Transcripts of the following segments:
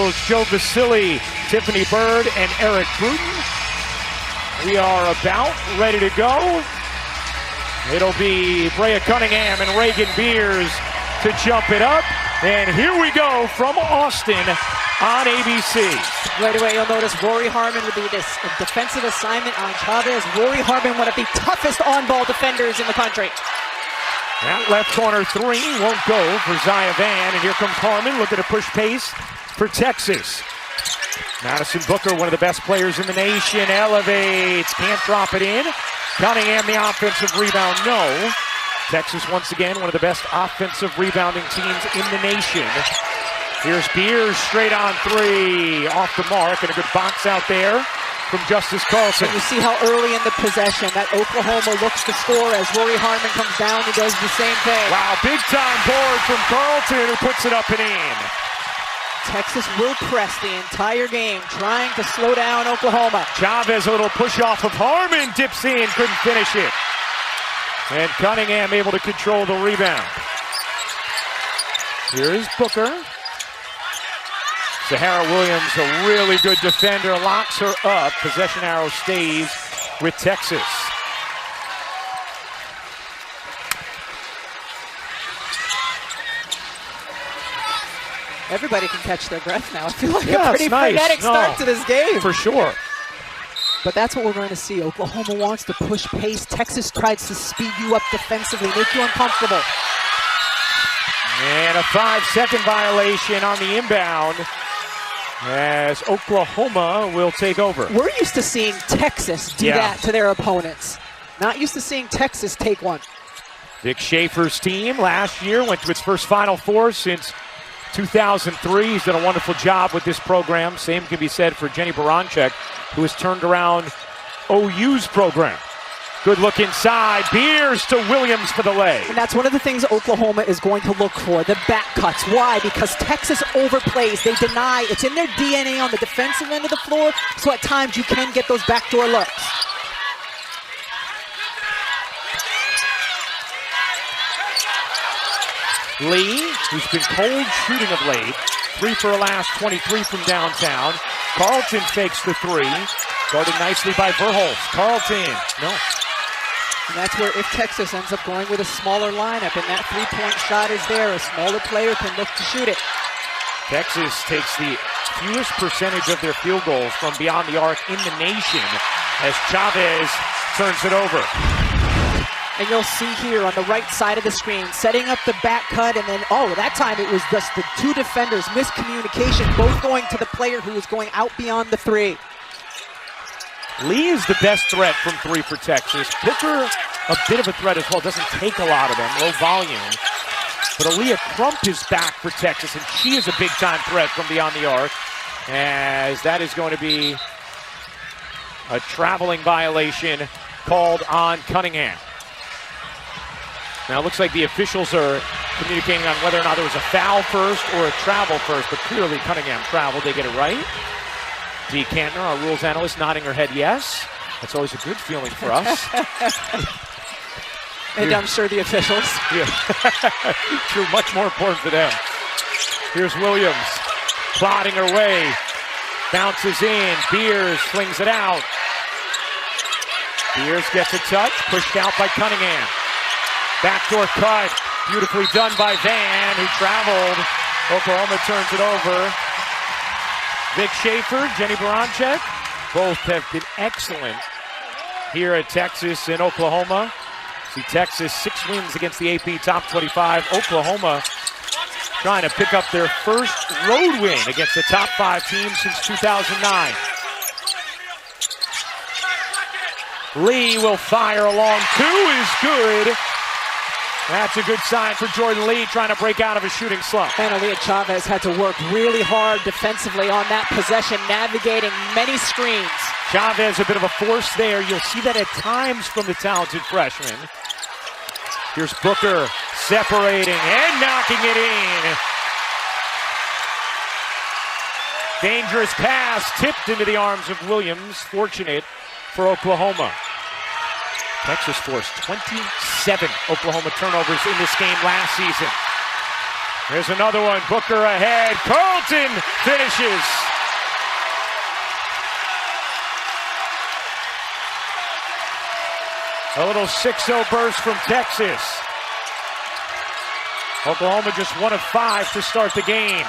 Rose, Joe Vasili, Tiffany Bird, and Eric Bruton. We are about ready to go. It'll be Brea Cunningham and Reagan Beers to jump it up. And here we go from Austin on ABC. Right away, you'll notice Rory Harmon with the defensive assignment on Chavez. Rory Harmon, one of the toughest on-ball defenders in the country. That left corner three won't go for Zaya Van. And here comes Harmon looking to push pace for Texas. Madison Booker, one of the best players in the nation, elevates, can't drop it in. Cunningham, the offensive rebound, no. Texas, once again, one of the best offensive rebounding teams in the nation. Here's Beers, straight on three, off the mark, and a good box out there from Justice Carlton. And you see how early in the possession that Oklahoma looks to score as Rory Harmon comes down and does the same thing. Wow, big time board from Carlton, who puts it up and in. Texas will press the entire game, trying to slow down Oklahoma. Chavez, a little push off of Harmon, dips in, couldn't finish it. And Cunningham able to control the rebound. Here's Booker. Sahara Williams, a really good defender, locks her up. Possession arrow stays with Texas. Everybody can catch their breath now. I feel like yeah, a pretty frenetic start to this game. For sure. But that's what we're going to see. Oklahoma wants to push pace. Texas tries to speed you up defensively, make you uncomfortable. And a 5-second violation on the inbound as Oklahoma will take over. We're used to seeing Texas do that to their opponents. Not used to seeing Texas take one. Dick Schaefer's team last year went to its first Final Four since 2003. He's done a wonderful job with this program. Same can be said for Jenny Baranczyk, who has turned around OU's program. Good look inside. Beers to Williams for the lay. And that's one of the things Oklahoma is going to look for, the back cuts. Why? Because Texas overplays. They deny. It's in their DNA on the defensive end of the floor, so at times you can get those backdoor looks. Lee, who's been cold shooting of late, 3 for her last 23 from downtown. Carlton fakes the three, guarded nicely by Verholst. Carlton, no. And that's where if Texas ends up going with a smaller lineup and that three-point shot is there, a smaller player can look to shoot it. Texas takes the fewest percentage of their field goals from beyond the arc in the nation as Chavez turns it over. And you'll see here on the right side of the screen, setting up the back cut, and then, that time it was just the two defenders, miscommunication, both going to the player who was going out beyond the three. Lee is the best threat from three for Texas. Booker, a bit of a threat as well, doesn't take a lot of them, low volume. But Aaliyah Crump is back for Texas, and she is a big-time threat from beyond the arc, as that is going to be a traveling violation called on Cunningham. Now, it looks like the officials are communicating on whether or not there was a foul first or a travel first, but clearly Cunningham traveled. They get it right. Dee Kantner, our rules analyst, nodding her head yes. That's always a good feeling for us. And I'm sure the officials. Yeah. True, much more important for them. Here's Williams, plodding her way. Bounces in, Beers flings it out. Beers gets a touch, pushed out by Cunningham. Backdoor cut, beautifully done by Van, who traveled. Oklahoma turns it over. Vic Schaefer, Jenny Baranczyk, both have been excellent here at Texas and Oklahoma. See Texas 6 wins against the AP Top 25. Oklahoma trying to pick up their first road win against the top 5 team since 2009. Lee will fire along. 2 is good. That's a good sign for Jordan Lee trying to break out of a shooting slump. And Aaliyah Chavez had to work really hard defensively on that possession, navigating many screens. Chavez a bit of a force there. You'll see that at times from the talented freshman. Here's Booker separating and knocking it in. Dangerous pass tipped into the arms of Williams. Fortunate for Oklahoma. Texas forced 27 Oklahoma turnovers in this game last season. There's another one. Booker ahead. Carlton finishes. A little 6-0 burst from Texas. Oklahoma just 1 of 5 to start the game.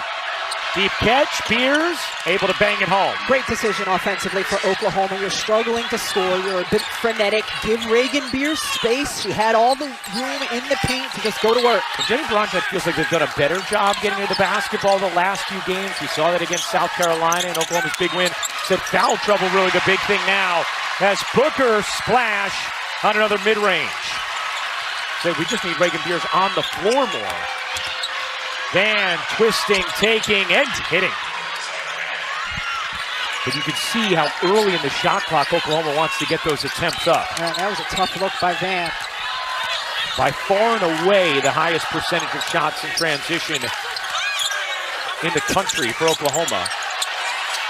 Deep catch, Beers able to bang it home. Great decision offensively for Oklahoma. You're struggling to score. You're a bit frenetic. Give Reagan Beers space. She had all the room in the paint to just go to work. Jenny Bronchett feels like they've done a better job getting to the basketball the last few games. We saw that against South Carolina in Oklahoma's big win. Said foul trouble really the big thing now as Booker splash on another mid-range. So we just need Reagan Beers on the floor more. Van twisting, taking, and hitting. But you can see how early in the shot clock Oklahoma wants to get those attempts up. Man, that was a tough look by Van. By far and away the highest percentage of shots in transition in the country for Oklahoma.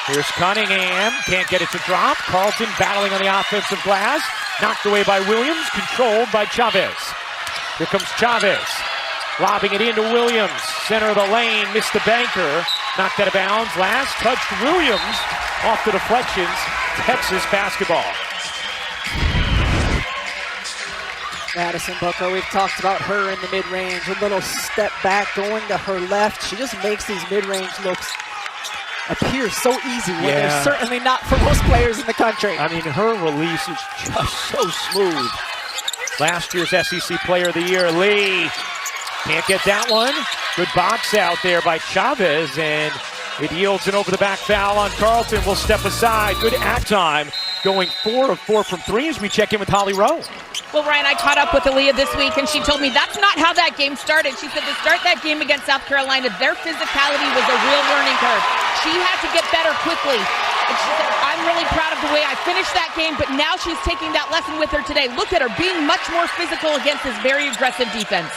Here's Cunningham, can't get it to drop. Carlton battling on the offensive glass. Knocked away by Williams, controlled by Chavez. Here comes Chavez. Lobbing it into Williams. Center of the lane, missed the banker. Knocked out of bounds. Last touched Williams off the deflections. Texas basketball. Madison Booker, we've talked about her in the mid-range. A little step back going to her left. She just makes these mid-range looks appear so easy when they're certainly not for most players in the country. I mean, her release is just so smooth. Last year's SEC Player of the Year, Lee. Can't get that one. Good box out there by Chavez, and it yields an over-the-back foul on Carlton. We'll step aside. Good act time. Going 4 of 4 from 3 as we check in with Holly Rowe. Well, Ryan, I caught up with Aaliyah this week, and she told me that's not how that game started. She said to start that game against South Carolina, their physicality was a real learning curve. She had to get better quickly. And she said, I'm really proud of the way I finished that game, but now she's taking that lesson with her today. Look at her being much more physical against this very aggressive defense.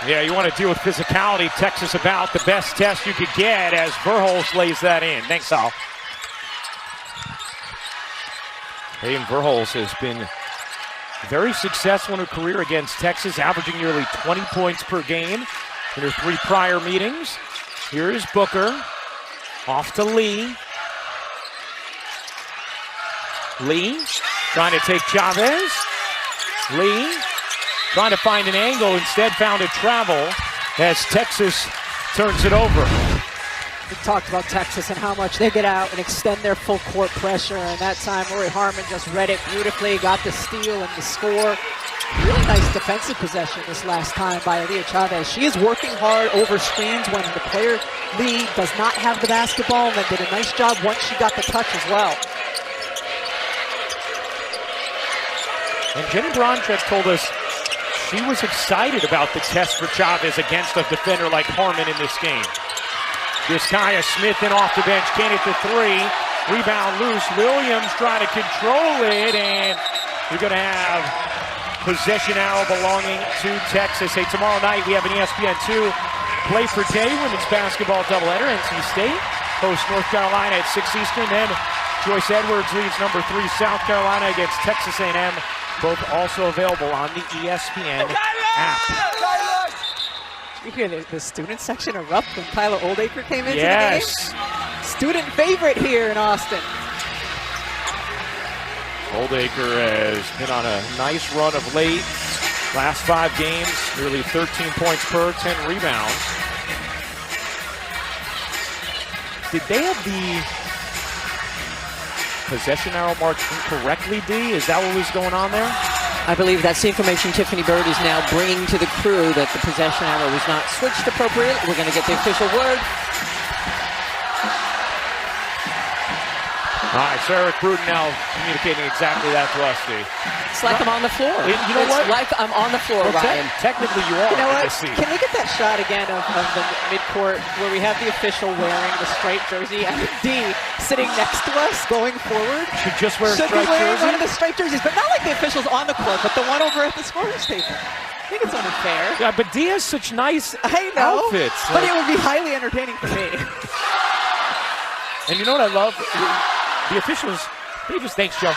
Yeah, you want to deal with physicality. Texas about the best test you could get as Verhulst lays that in. Thanks, Al. Hayden Verhulst has been very successful in her career against Texas, averaging nearly 20 points per game in her 3 prior meetings. Here is Booker. Off to Lee. Lee trying to take Chavez. Lee trying to find an angle, instead found a travel as Texas turns it over. We talked about Texas and how much they get out and extend their full court pressure, and that time Rory Harmon just read it beautifully, got the steal and the score. Really nice defensive possession this last time by Aaliyah Chavez. She is working hard over screens when the player, Lee, does not have the basketball, and then did a nice job once she got the touch as well. And Jenny Bronchett told us she was excited about the test for Chavez against a defender like Harmon in this game. Here's Kaya Smith in off the bench, can't hit the 3. Rebound loose, Williams trying to control it, and we're going to have possession arrow belonging to Texas. Hey, tomorrow night we have an ESPN2 play-for-day women's basketball doubleheader. NC State hosts North Carolina at 6 Eastern. Then Joyce Edwards leads number 3 South Carolina against Texas A&M. Both also available on the ESPN app. You hear the student section erupt when Tyler Oldacre came into the game? Yes. Student favorite here in Austin. Oldacre has been on a nice run of late. Last 5 games, nearly 13 points per, 10 rebounds. Did they have the possession arrow marked incorrectly, D? Is that what was going on there? I believe that's the information Tiffany Bird is now bringing to the crew, that the possession arrow was not switched appropriately. We're going to get the official word. All right, so Eric Bruton now communicating exactly that to us, D. It's like I'm on the floor. You know what? It's like I'm on the floor, Ryan. Technically you are. You know what? In this scene. Can we get that shot again of the midcourt where we have the official wearing the striped jersey and D sitting next to us going forward? Should just wear a Should be striped wearing jersey? one of the striped jerseys, but not like the officials on the court, but the one over at the scorer's table. I think it's unfair. Yeah, but D has such nice I know, outfits. but it would be highly entertaining for me. And you know what I love? The officials, they just, thanks, Joe.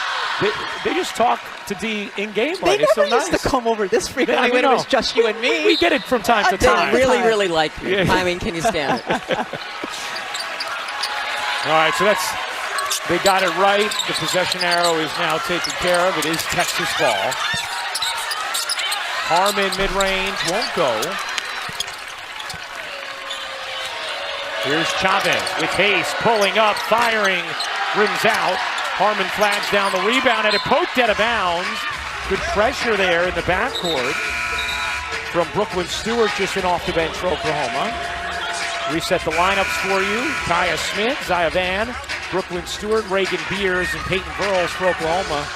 They just talk to D in game. They It's so never used nice. to come over this frequently when it was just you and me. We get it from time to They time. really like me. Yeah. I mean, can you stand it? All right, so they got it right. The possession arrow is now taken care of. It is Texas ball. Harmon mid-range won't go. Here's Chavez with haste, pulling up, firing, rims out. Harmon flags down the rebound, and it poked out of bounds. Good pressure there in the backcourt from Brooklyn Stewart, just in off the bench for Oklahoma. Reset the lineups for you. Kaya Smith, Zaya Van, Brooklyn Stewart, Reagan Beers, and Peyton Burles for Oklahoma.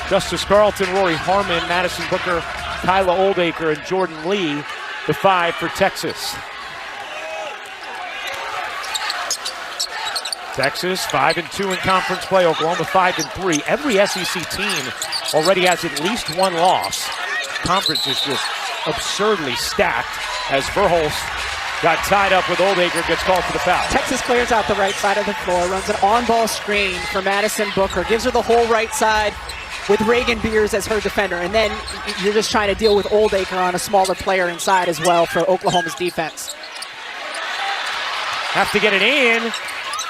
Justice Carlton, Rory Harmon, Madison Booker, Kyla Oldacre, and Jordan Lee, the 5 for Texas. Texas 5-2 in conference play. Oklahoma 5-3. Every SEC team already has at least one loss. Conference is just absurdly stacked as Verhulst got tied up with Oldacre, gets called for the foul. Texas clears out the right side of the floor, runs an on-ball screen for Madison Booker, gives her the whole right side with Reagan Beers as her defender. And then you're just trying to deal with Oldacre on a smaller player inside as well for Oklahoma's defense. Have to get it in.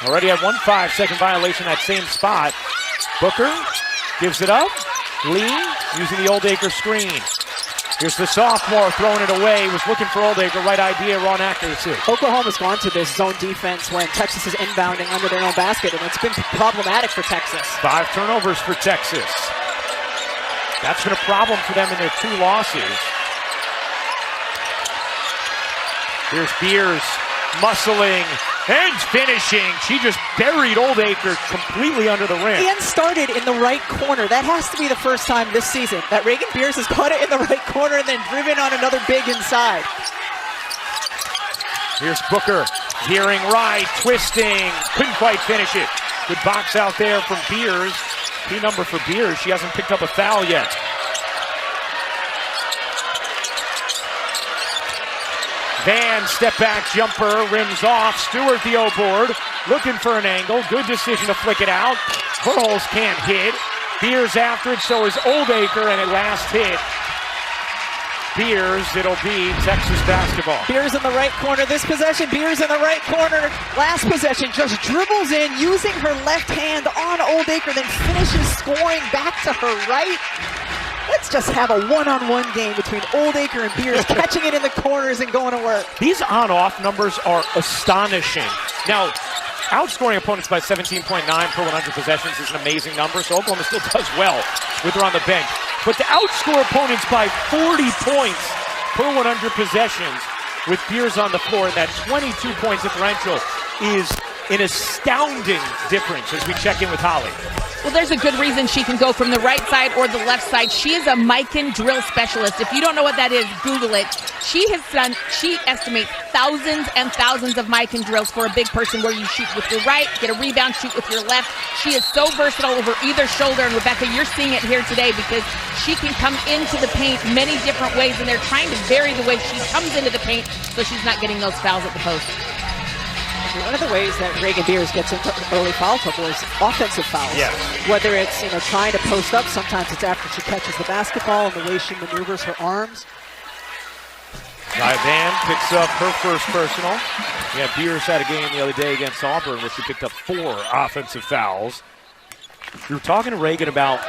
Already have 1 5-second violation that same spot. Booker gives it up. Lee using the Oldacre screen. Here's the sophomore throwing it away. Was looking for Oldacre. Right idea, wrong accuracy. Oklahoma's gone to this zone defense when Texas is inbounding under their own basket, and it's been problematic for Texas. 5 turnovers for Texas. That's been a problem for them in their 2 losses. Here's Beers muscling and finishing. She just buried Oldacre completely under the rim. And started in the right corner. That has to be the first time this season that Reagan Beers has caught it in the right corner and then driven on another big inside. Here's Booker, veering right, twisting, couldn't quite finish it. Good box out there from Beers. Key number for Beers, she hasn't picked up a foul yet. Van, step back jumper, rims off. Stewart, the O-board, looking for an angle. Good decision to flick it out. Verhulst can't hit. Beers after it, so is Oldacre, and at last hit. Beers, it'll be Texas basketball. Beers in the right corner this possession. Beers in the right corner. Last possession, just dribbles in, using her left hand on Oldacre, then finishes scoring back to her right. Let's just have a one-on-one game between Oldacre and Beers, catching it in the corners and going to work. These on-off numbers are astonishing. Now, outscoring opponents by 17.9 per 100 possessions is an amazing number, so Oklahoma still does well with her on the bench. But to outscore opponents by 40 points per 100 possessions with Beers on the floor, that 22-point differential is an astounding difference as we check in with Holly. Well, there's a good reason she can go from the right side or the left side. She is a mic and drill specialist. If you don't know what that is, Google it. She estimates thousands and thousands of mic and drills for a big person where you shoot with your right, get a rebound, shoot with your left. She is so versatile over either shoulder. And Rebecca, you're seeing it here today because she can come into the paint many different ways, and they're trying to vary the way she comes into the paint so she's not getting those fouls at the post. One of the ways that Reagan Beers gets into early foul trouble is offensive fouls. Yes. Whether it's trying to post up, sometimes it's after she catches the basketball and the way she maneuvers her arms. Van picks up her first personal. Yeah, Beers had a game the other day against Auburn where she picked up 4 offensive fouls. We were talking to Reagan about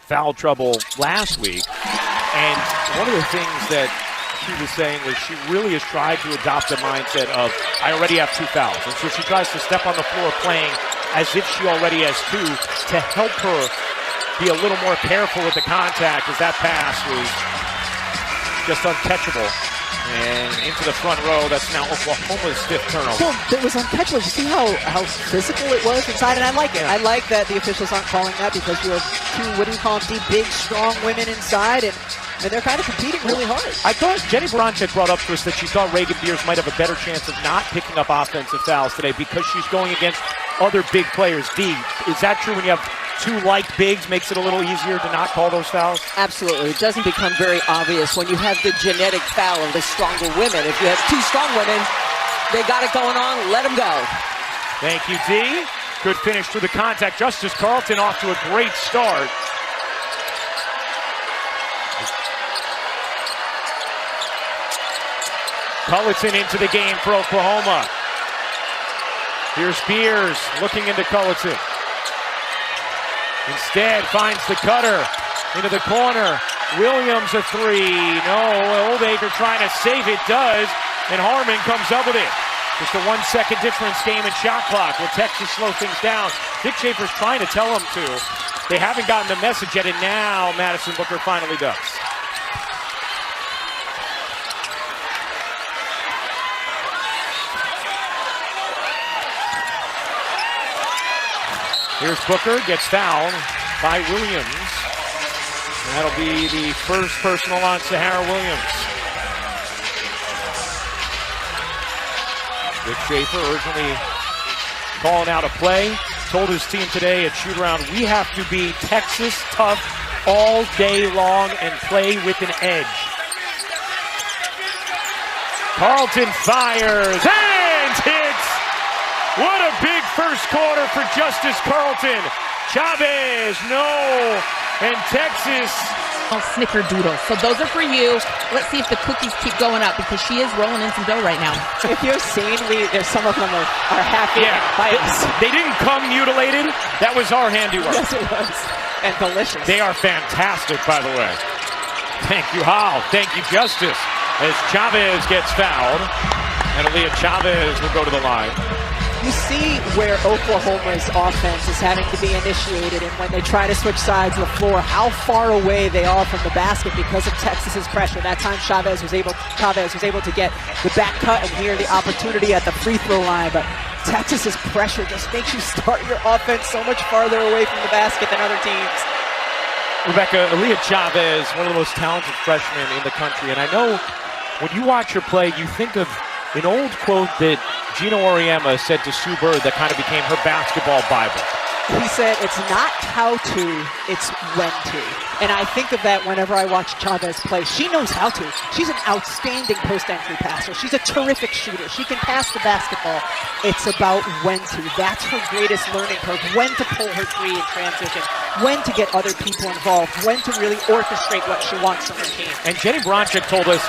foul trouble last week, and one of the things that she was saying was she really has tried to adopt the mindset of, I already have 2 fouls. And so she tries to step on the floor playing as if she already has 2 to help her be a little more careful with the contact, as that pass was just uncatchable. And into the front row, that's now Oklahoma's 5th turnover. Well, it was uncatchable. You see how physical it was inside, and I like it. I like that the officials aren't calling that because you have 2, big, strong women inside, and they're kind of competing really hard. I thought Jenny Bronchek brought up to us that she thought Reagan Beers might have a better chance of not picking up offensive fouls today because she's going against other big players. D, is that true when you have 2 like bigs, makes it a little easier to not call those fouls? Absolutely. It doesn't become very obvious when you have the genetic foul of the stronger women. If you have 2 strong women, they got it going on, let them go. Thank you, D. Good finish through the contact. Justice Carlton off to a great start. Culleton into the game for Oklahoma. Here's Beers looking into Culleton. Instead finds the cutter into the corner. Williams a three. No, Oldacre trying to save it, does, and Harmon comes up with it. Just a 1 second difference game in shot clock. Will Texas slow things down? Dick Schaefer's trying to tell them to. They haven't gotten the message yet, and now Madison Booker finally does. Here's Booker, gets fouled by Williams. And that'll be the first personal on Sahara Williams. Dick Schaefer urgently calling out a play. Told his team today at shoot-around, we have to be Texas tough all day long and play with an edge. Carlton fires and hits! What a big first quarter for Justice Carlton. Chavez, no, and Texas. Snickerdoodle. So those are for you. Let's see if the cookies keep going up because she is rolling in some dough right now. If you're seeing, there's some of them are happy by us. They didn't come mutilated. That was our handiwork. Yes, it was. And delicious. They are fantastic, by the way. Thank you, Hal. Thank you, Justice. As Chavez gets fouled, and Aaliyah Chavez will go to the line. You see where Oklahoma's offense is having to be initiated, and when they try to switch sides of the floor, how far away they are from the basket because of Texas's pressure. That time Chavez was able to get the back cut and here the opportunity at the free throw line, but Texas's pressure just makes you start your offense so much farther away from the basket than other teams. Rebecca, Aaliyah Chavez, one of the most talented freshmen in the country, and I know when you watch her play, you think of an old quote that Gino Auriemma said to Sue Bird that kind of became her basketball Bible. He said, it's not how to, it's when to. And I think of that whenever I watch Chavez play. She knows how to. She's an outstanding post-entry passer. She's a terrific shooter. She can pass the basketball. It's about when to. That's her greatest learning curve. When to pull her three in transition. When to get other people involved. When to really orchestrate what she wants from her team. And Jenny Bronchick told us,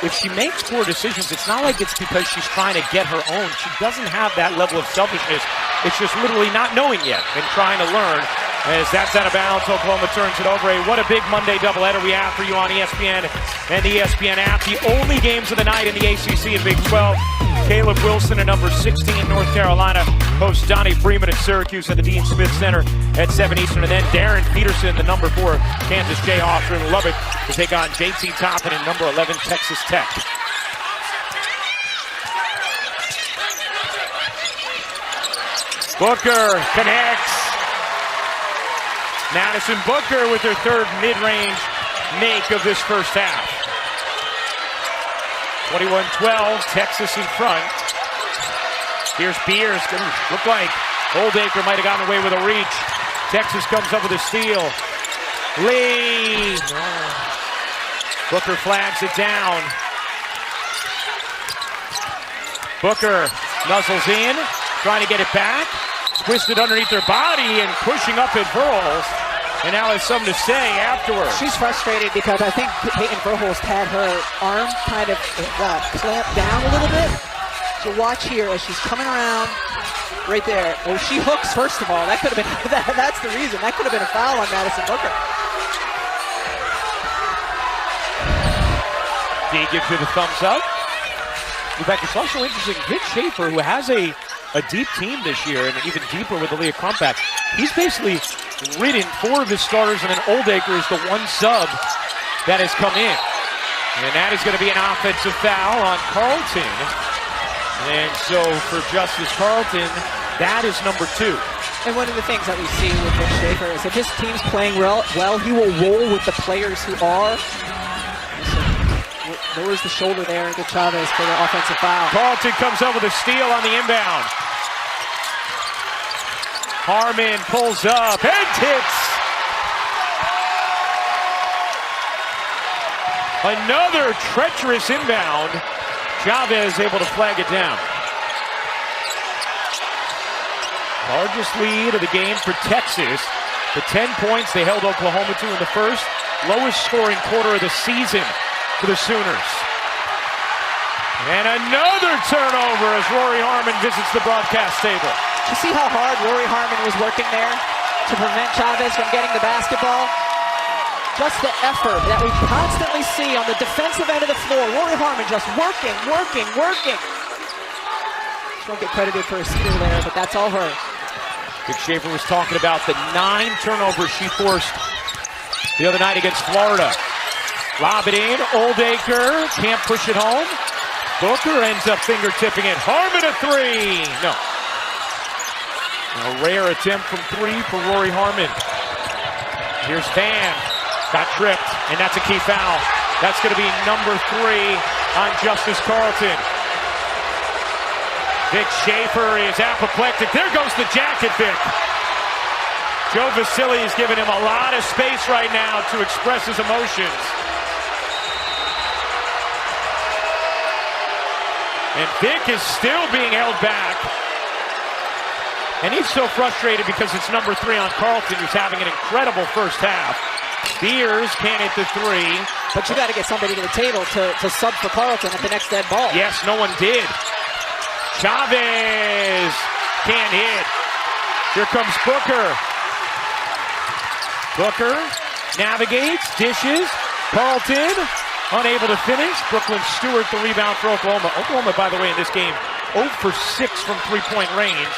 if she makes poor decisions, it's not like it's because she's trying to get her own. She doesn't have that level of selfishness. It's just literally not knowing yet and trying to learn. As that's out of bounds, Oklahoma turns it over. What a big Monday doubleheader we have for you on ESPN and the ESPN app. The only games of the night in the ACC and Big 12. Caleb Wilson at number 16 North Carolina hosts Donnie Freeman at Syracuse at the Dean Smith Center at 7 Eastern. And then Darren Peterson, the number 4 Kansas Jayhawks in Lubbock, to take on JT Toppin and number 11 Texas Tech. Booker connects. Madison Booker with her third mid-range make of this first half. 21-12, Texas in front. Here's Beers. Looked like Oldacre might have gotten away with a reach. Texas comes up with a steal. Lee. Booker flags it down. Booker nuzzles in, trying to get it back. Twisted underneath her body and pushing up at Verhulst. And now has something to say afterwards. She's frustrated because I think Peyton Verhulst had her arm kind of clamped down a little bit. So watch here as she's coming around right there. Oh, she hooks first of all. That could have been, that's the reason. That could have been a foul on Madison Booker. Dee gives you the thumbs up. Rebecca, it's also interesting. Dick Schaefer, who has a deep team this year and even deeper with Aaliyah Crump back, he's basically ridden 4 of his starters, and then Oldacre is the one sub that has come in. And that is going to be an offensive foul on Carlton. And so for Justice Carlton, that is number 2. And one of the things that we see with Dick Schaefer is if his team's playing well, he will roll with the players who are. Lowers the shoulder there into Chavez for the offensive foul. Carlton comes up with a steal on the inbound. Harmon pulls up and hits. Another treacherous inbound. Chavez able to flag it down. Largest lead of the game for Texas. The 10 points they held Oklahoma to in the first. Lowest scoring quarter of the season for the Sooners. And another turnover as Rory Harmon visits the broadcast table. You see how hard Rory Harmon was working there to prevent Chavez from getting the basketball? Just the effort that we constantly see on the defensive end of the floor. Rory Harmon just working. She won't get credited for a steal there, but that's all her. Vic Schaefer was talking about the 9 turnovers she forced the other night against Florida. Lob it in, Oldacre can't push it home. Booker ends up fingertipping it. Harmon a 3. No. A rare attempt from 3 for Rory Harmon. Here's Van. Got tripped, and that's a key foul. That's going to be number 3 on Justice Carlton. Vic Schaefer is apoplectic. There goes the jacket, Vic. Joe Vasili is giving him a lot of space right now to express his emotions. And Vic is still being held back. And he's so frustrated because it's number 3 on Carlton, who's having an incredible first half. Spears can't hit the 3. But you got to get somebody to the table to sub for Carlton at the next dead ball. Yes, no one did. Chavez can't hit. Here comes Booker. Booker navigates, dishes. Carlton unable to finish. Brooklyn Stewart the rebound for Oklahoma. Oklahoma, by the way, in this game, 0 for 6 from three-point range.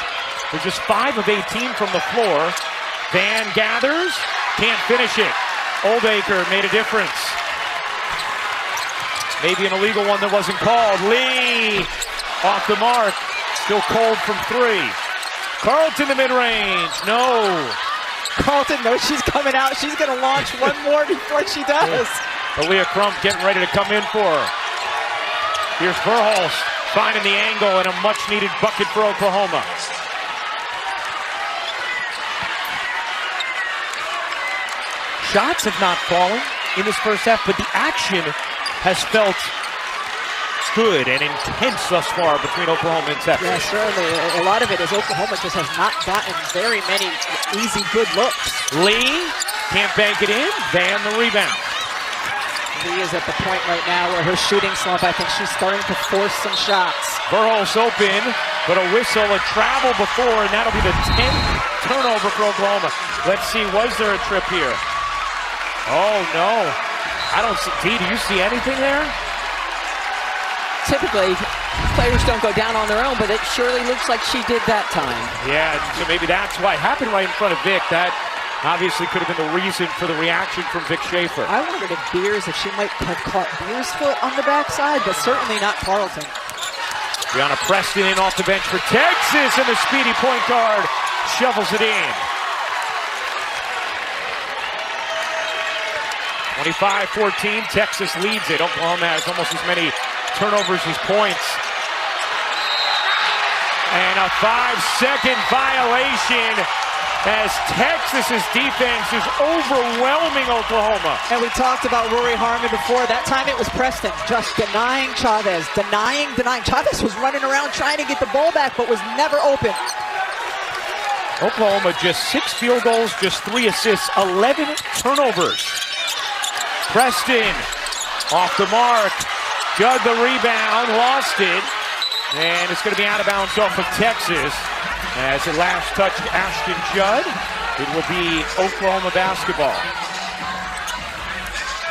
They're just 5 of 18 from the floor. Van gathers, can't finish it. Oldacre made a difference. Maybe an illegal one that wasn't called. Lee off the mark. Still cold from 3. Carlton the mid-range. No. Carlton knows she's coming out. She's going to launch one more before she does. Aaliyah Crump getting ready to come in for her. Here's Verhulst finding the angle and a much-needed bucket for Oklahoma. Shots have not fallen in this first half, but the action has felt good and intense thus far between Oklahoma and Texas. Yeah, certainly. A lot of it is Oklahoma just has not gotten very many easy, good looks. Lee can't bank it in. Van the rebound. Lee is at the point right now where her shooting slump, I think she's starting to force some shots. Verhulst open, but a whistle, a travel before, and that'll be the 10th turnover for Oklahoma. Let's see, was there a trip here? Oh, no. I don't see. Dee, do you see anything there? Typically, players don't go down on their own, but it surely looks like she did that time. Yeah, so maybe that's why it happened right in front of Vic. That obviously could have been the reason for the reaction from Vic Schaefer. I wondered if she might have caught Beers' foot on the backside, but certainly not Carlton. Brianna Preston in off the bench for Texas, and the speedy point guard shovels it in. 25-14, Texas leads it. Oklahoma has almost as many turnovers as points. And a 5-second violation as Texas's defense is overwhelming Oklahoma. And we talked about Rory Harmon before. That time it was Preston just denying Chavez, denying. Chavez was running around trying to get the ball back, but was never open. Oklahoma just 6 field goals, just 3 assists, 11 turnovers. Preston off the mark, dug the rebound, lost it, and it's going to be out of bounds off of Texas. As it last touched Ashton Judd, it will be Oklahoma basketball.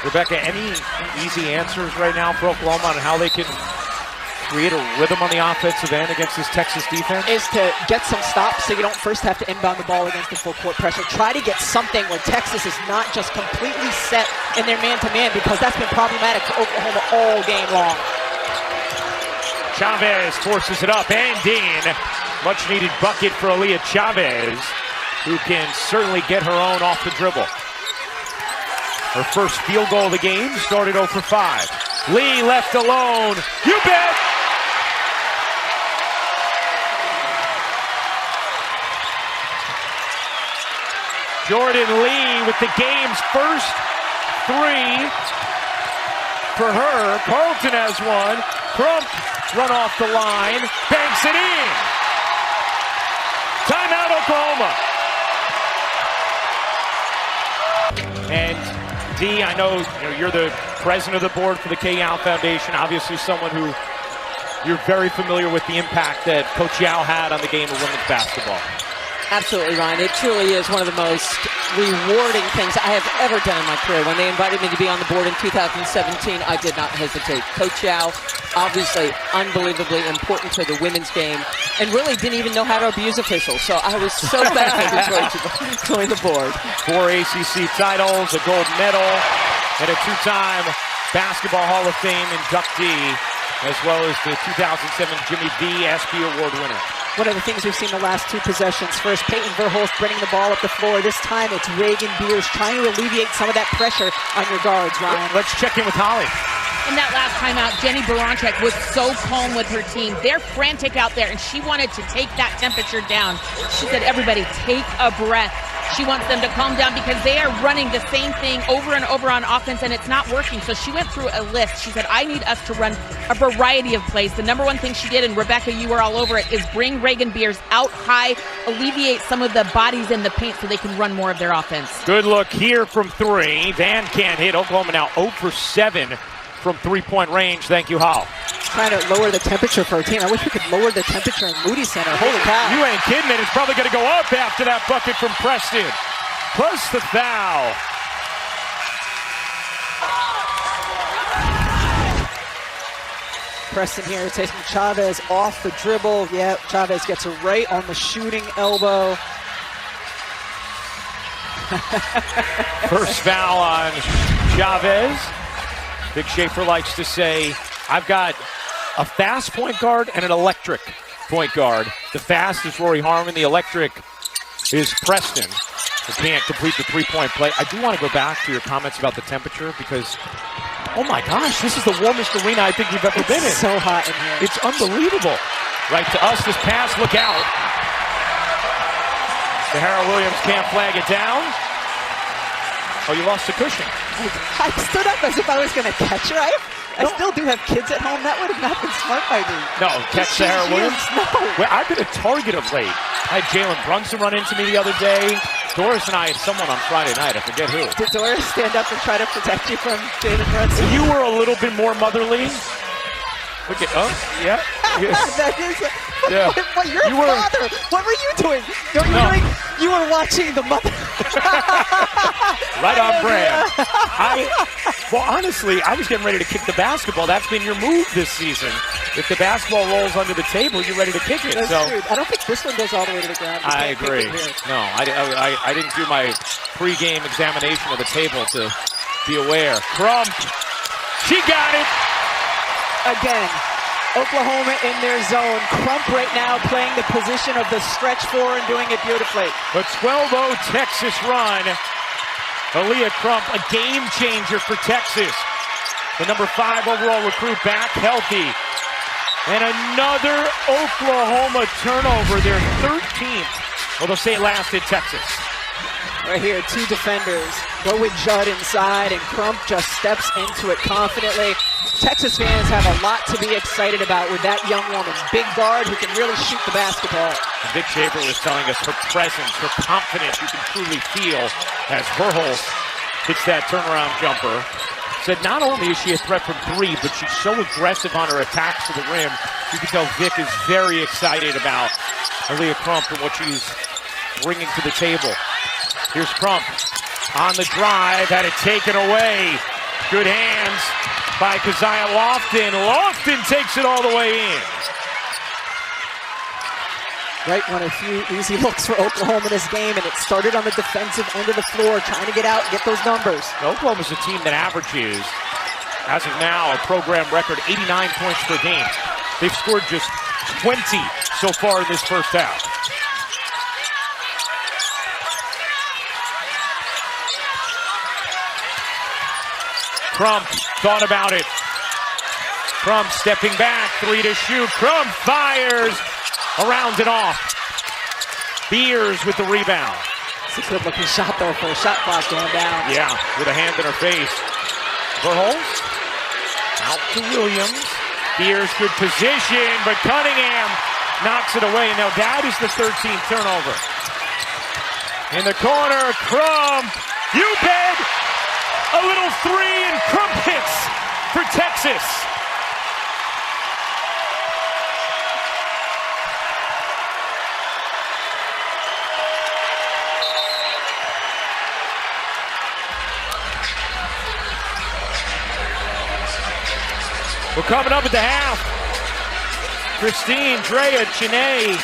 Rebecca, any easy answers right now for Oklahoma on how they can create a rhythm on the offensive end against this Texas defense? Is to get some stops so you don't first have to inbound the ball against the full court pressure. Try to get something where Texas is not just completely set in their man-to-man, because that's been problematic for Oklahoma all game long. Chavez forces it up and in. Much needed bucket for Aaliyah Chavez, who can certainly get her own off the dribble. Her first field goal of the game, started 0 for 5. Lee left alone. You bet! Jordan Lee with the game's first 3 for her. Carlton has one. Crump run off the line, banks it in. Timeout Oklahoma. And Dee, I know, you're the president of the board for the K. Yao Foundation. Obviously someone who you're very familiar with the impact that Coach Yao had on the game of women's basketball. Absolutely, Ryan. It truly is one of the most rewarding things I have ever done in my career. When they invited me to be on the board in 2017, I did not hesitate. Coach Yao, obviously unbelievably important to the women's game, and really didn't even know how to abuse officials. So I was so thankful to join the board. 4 ACC titles, a gold medal, and a 2-time Basketball Hall of Fame inductee, as well as the 2007 Jimmy V. ESPY Award winner. One of the things we've seen the last 2 possessions. First, Peyton Verhulst bringing the ball up the floor. This time, it's Reagan Beers trying to alleviate some of that pressure on your guards, Ryan. Let's check in with Holly. In that last timeout, Jenny Baranchek was so calm with her team. They're frantic out there, and she wanted to take that temperature down. She said, everybody, take a breath. She wants them to calm down because they are running the same thing over and over on offense, and it's not working. So she went through a list. She said, I need us to run a variety of plays. The number one thing she did, and Rebecca, you were all over it, is bring Reagan Beers out high, alleviate some of the bodies in the paint so they can run more of their offense. Good look here from 3. Van can't hit. Oklahoma now 0 for 7 from 3-point range. Thank you, Hal. Trying to lower the temperature for our team. I wish we could lower the temperature in Moody Center. Holy cow. You ain't kidding it. It's probably going to go up after that bucket from Preston. Plus the foul. Preston here taking Chavez off the dribble. Yeah, Chavez gets her right on the shooting elbow. First foul on Chavez. Vic Schaefer likes to say, I've got a fast point guard and an electric point guard. The fast is Rory Harmon. The electric is Preston, who can't complete the 3-point play. I do want to go back to your comments about the temperature because, oh my gosh, this is the warmest arena I think we've ever been in. It's so hot in here. It's unbelievable. Right to us, this pass, look out. Sahara Williams can't flag it down. Oh, you lost the cushion. I stood up as if I was going to catch her. I still do have kids at home. That would have not been smart by me. No, catch Sahara Williams? No. Well, I've been a target of late. I had Jalen Brunson run into me the other day. Doris and I had someone on Friday night. I forget who. Did Doris stand up and try to protect you from Jalen Brunson? You were a little bit more motherly. Look at, oh, yeah. That is, Yeah. What, you're a father. What were you doing? You were watching the mother. Right on brand. Well, honestly, I was getting ready to kick the basketball. That's been your move this season. If the basketball rolls under the table, you're ready to kick it. That's true. I don't think this one goes all the way to the ground. I agree. No, I didn't do my pregame examination of the table to be aware. Crump. She got it. Again, Oklahoma in their zone. Crump right now playing the position of the stretch 4 and doing it beautifully. A 12-0 Texas run. Aaliyah Crump, a game changer for Texas. The number 5 overall recruit back healthy. And another Oklahoma turnover, their 13th. Well, they'll say it last in Texas. Right here, 2 defenders. Go with Judd inside, and Crump just steps into it confidently. Texas fans have a lot to be excited about with that young woman. Big guard who can really shoot the basketball. Vic Schaefer was telling us her presence, her confidence, you can truly feel as Verhulst hits that turnaround jumper. Said not only is she a threat from 3, but she's so aggressive on her attacks to the rim. You can tell Vic is very excited about Aaliyah Crump and what she's bringing to the table. Here's Crump on the drive, had it taken away. Good hands by Keziah Lofton. Lofton takes it all the way in. Right, won a few easy looks for Oklahoma this game, and it started on the defensive end of the floor, trying to get out and get those numbers. Oklahoma's a team that averages, as of now, a program record 89 points per game. They've scored just 20 so far in this first half. Crump thought about it. Crump stepping back, 3 to shoot. Crump fires around and off. Beers with the rebound. It's a good looking shot though for a shot clock going down. Yeah, with a hand in her face. Verhulst out to Williams. Beers good position, but Cunningham knocks it away. Now that is the 13th turnover. In the corner, Crump. You bet! A little three, and Crump hits for Texas. We're coming up at the half. Christine, Drea, Chene,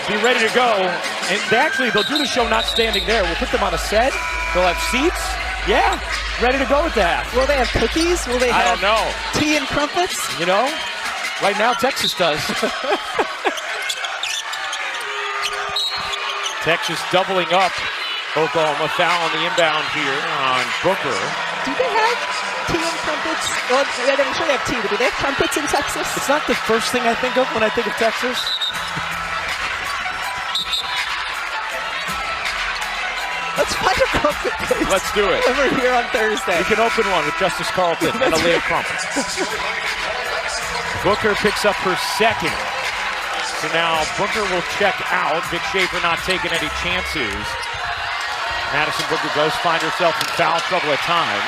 be ready to go. And they'll do the show not standing there. We'll put them on a set. They'll have seats. Yeah, ready to go with that. Will they have cookies? Will they have I don't know. Tea and crumpets? You know, right now Texas does. Texas doubling up. Oklahoma foul on the inbound here on Booker. Do they have tea and crumpets? Well, I'm sure they have tea, but do they have crumpets in Texas? It's not the first thing I think of when I think of Texas. Let's find a crumpet, please. Let's do it. Over here on Thursday. We can open one with Justice Carlton and Aaliyah Crump. Booker picks up her second. So now Booker will check out. Vic Schaefer not taking any chances. Madison Booker does find herself in foul trouble at times.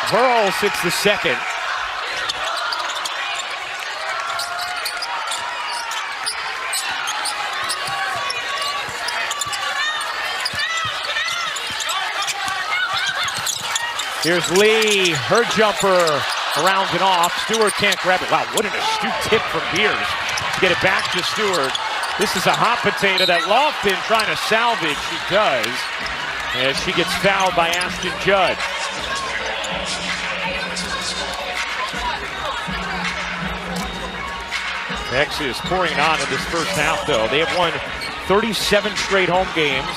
Verles hits the second. Here's Lee, her jumper around and off. Stewart can't grab it. Wow, what an astute tip from Beers to get it back to Stewart. This is a hot potato that Lofton trying to salvage. She does. And she gets fouled by Ashton Judd. Texas pouring it on in this first half, though. They have won 37 straight home games.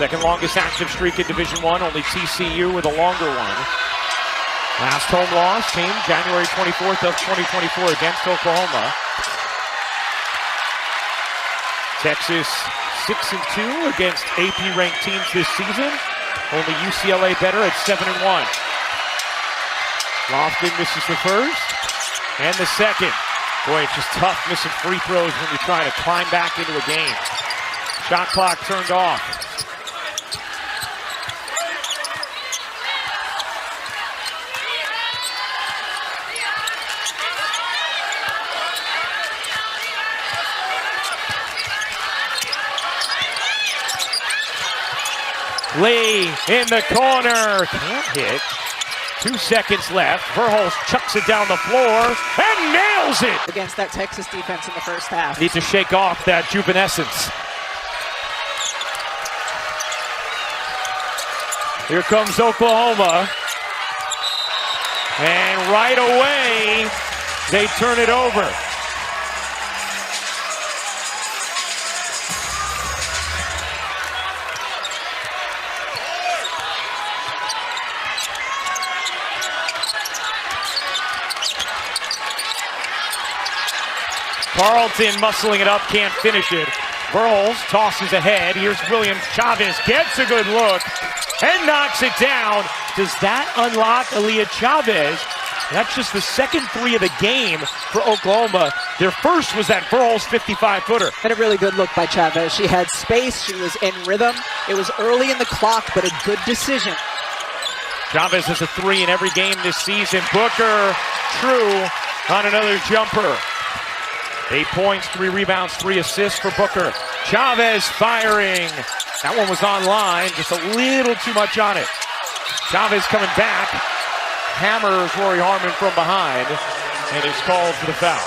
Second longest active streak in Division I, only TCU with a longer one. Last home loss came January 24th of 2024 against Oklahoma. Texas 6-2 against AP-ranked teams this season. Only UCLA better at 7-1. Lofton misses the first and the second. Boy, it's just tough missing free throws when you're trying to climb back into a game. Shot clock turned off. Lee in the corner, can't hit. 2 seconds left. Verhulst chucks it down the floor and nails it. Against that Texas defense in the first half. Need to shake off that juvenescence. Here comes Oklahoma. And right away, they turn it over. Carlton muscling it up, can't finish it. Verles tosses ahead. Here's Williams. Chavez gets a good look and knocks it down. Does that unlock Aaliyah Chavez? That's just the second three of the game for Oklahoma. Their first was that Verles 55-footer. And a really good look by Chavez. She had space. She was in rhythm. It was early in the clock, but a good decision. Chavez has a three in every game this season. Booker, true on another jumper. 8 points, 3 rebounds, 3 assists for Booker. Chavez firing. That one was online, just a little too much on it. Chavez coming back. Hammers Rory Harmon from behind and is called for the foul.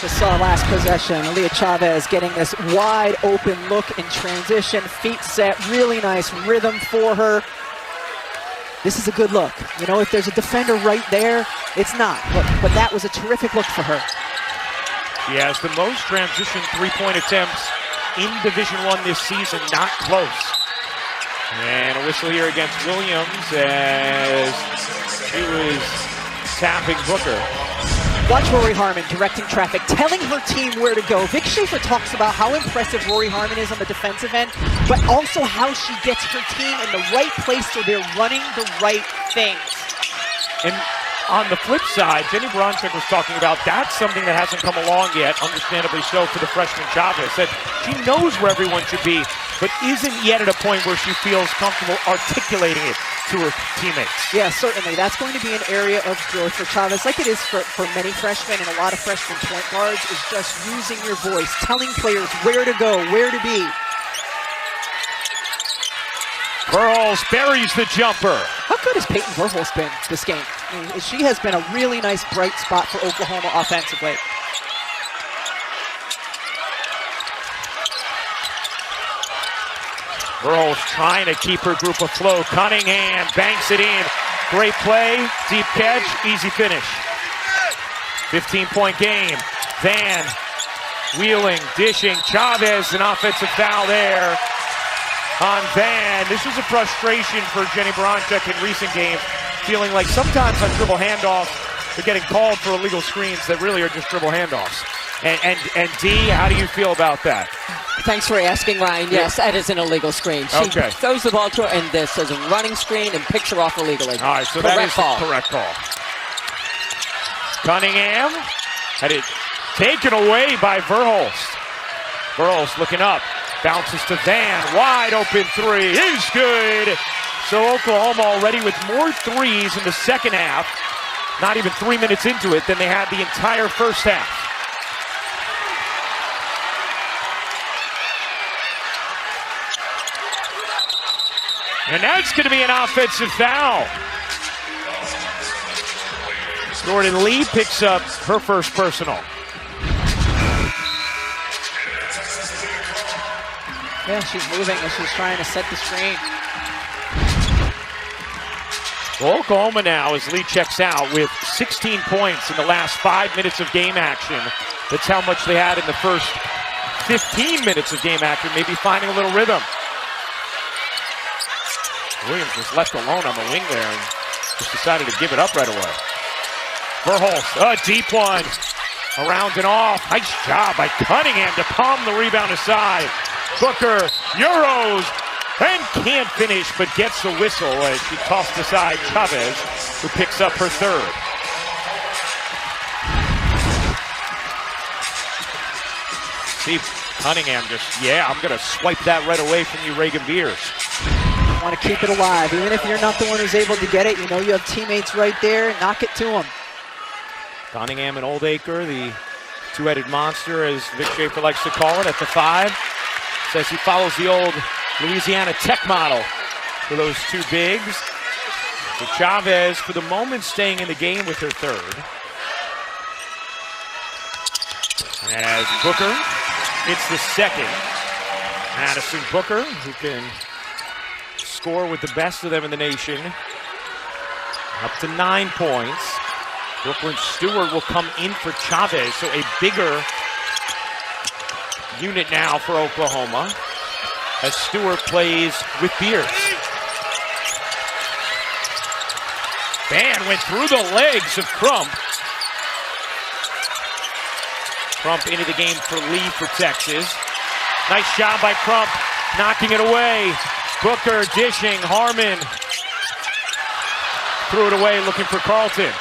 Just saw last possession. Aaliyah Chavez getting this wide open look in transition. Feet set, really nice rhythm for her. This is a good look. You know, if there's a defender right there, it's not. But that was a terrific look for her. She has the most transition three-point attempts in Division I this season, not close. And a whistle here against Williams as she was tapping Booker. Watch Rory Harmon directing traffic, telling her team where to go. Vic Schaefer talks about how impressive Rory Harmon is on the defensive end, but also how she gets her team in the right place so they're running the right things. And on the flip side, Jenny Bronchek was talking about that's something that hasn't come along yet, understandably so, for the freshman Chavez. That she knows where everyone should be, but isn't yet at a point where she feels comfortable articulating it to her teammates. Yeah, certainly. That's going to be an area of growth for Chavez, like it is for many freshmen and a lot of freshman point guards, is just using your voice, telling players where to go, where to be. Verhulst buries the jumper. How good has Peyton Verhulst been this game? I mean, she has been a really nice bright spot for Oklahoma offensively. Verhulst trying to keep her group afloat. Cunningham banks it in. Great play, deep catch, easy finish. 15-point game. Van wheeling, dishing. Chavez, an offensive foul there on Van. This was a frustration for Jenny Bronchek in recent games, feeling like sometimes on dribble handoffs, they're getting called for illegal screens that really are just dribble handoffs. And Dee, how do you feel about that? Thanks for asking, Ryan. Yes, that is an illegal screen. She throws the ball to her, and this is a running screen and picks her off illegally. All right, so that is the correct call. Cunningham had it taken away by Verhulst. Verhulst looking up, bounces to Van, wide open three, is good. So Oklahoma already with more threes in the second half, not even 3 minutes into it, than they had the entire first half. And that's going to be an offensive foul. Jordan Lee picks up her first personal. Yeah, she's moving and she's trying to set the screen. Well, Oklahoma now, as Lee checks out, with 16 points in the last 5 minutes of game action. That's how much they had in the first 15 minutes of game action, maybe finding a little rhythm. Williams was left alone on the wing there and just decided to give it up right away. Verhulst, a deep one. Around and off. Nice job by Cunningham to palm the rebound aside. Booker, Euros, and can't finish, but gets the whistle as she tossed aside Chavez, who picks up her third. See, Cunningham just, I'm going to swipe that right away from you, Reagan Beers. Want to keep it alive. Even if you're not the one who's able to get it, you know you have teammates right there. Knock it to them. Cunningham and Oldacre, the two-headed monster, as Vic Schaefer likes to call it, at the 5. Says he follows the old Louisiana Tech model for those two bigs. So Chavez, for the moment, staying in the game with her third. As Booker hits the second. Madison Booker, who can score with the best of them in the nation. Up to 9 points. Brooklyn Stewart will come in for Chavez, so a bigger unit now for Oklahoma as Stewart plays with Beers. Van went through the legs of Crump. Crump into the game for Lee for Texas. Nice job by Crump, knocking it away. Booker dishing, Harmon threw it away looking for Carlton.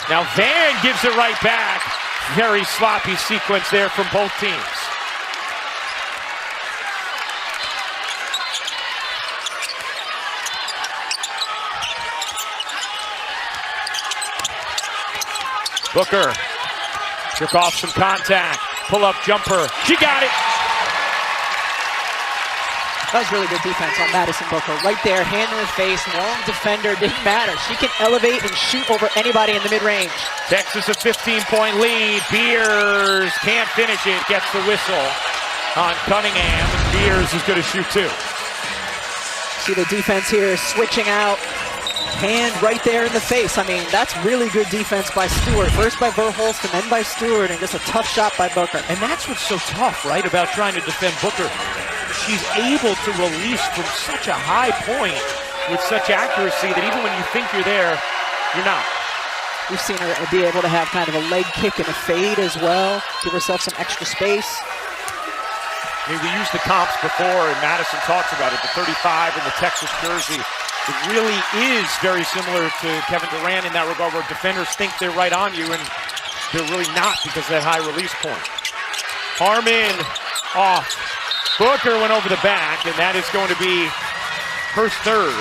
Now Van gives it right back. Very sloppy sequence there from both teams. Booker took off some contact. Pull-up jumper. She got it. That was really good defense on Madison Booker. Right there, hand in the face, long defender, didn't matter. She can elevate and shoot over anybody in the mid-range. Texas a 15-point lead. Beers can't finish it, gets the whistle on Cunningham. Beers is going to shoot too. See the defense here switching out. Hand right there in the face. I mean, that's really good defense by Stewart. First by Verhulst and then by Stewart, and just a tough shot by Booker. And that's what's so tough, right, about trying to defend Booker. She's able to release from such a high point with such accuracy that even when you think you're there, you're not. We've seen her be able to have kind of a leg kick and a fade as well. Give herself some extra space. I mean, we used the comps before, and Madison talks about it. The 35 in the Texas jersey It really is very similar to Kevin Durant in that regard, where defenders think they're right on you, and they're really not because of that high release point. Harmon off. Booker went over the back, and that is going to be her third.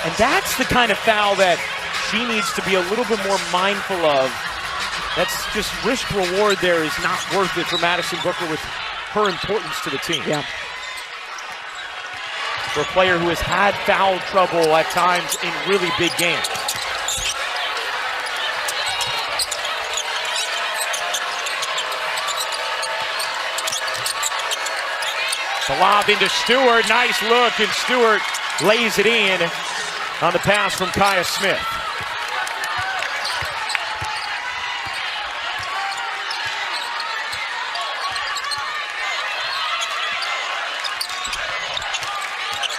And that's the kind of foul that she needs to be a little bit more mindful of. That's just risk-reward there is not worth it for Madison Booker with her importance to the team. Yeah. For a player who has had foul trouble at times in really big games. The lob into Stewart. Nice look, and Stewart lays it in on the pass from Kaya Smith.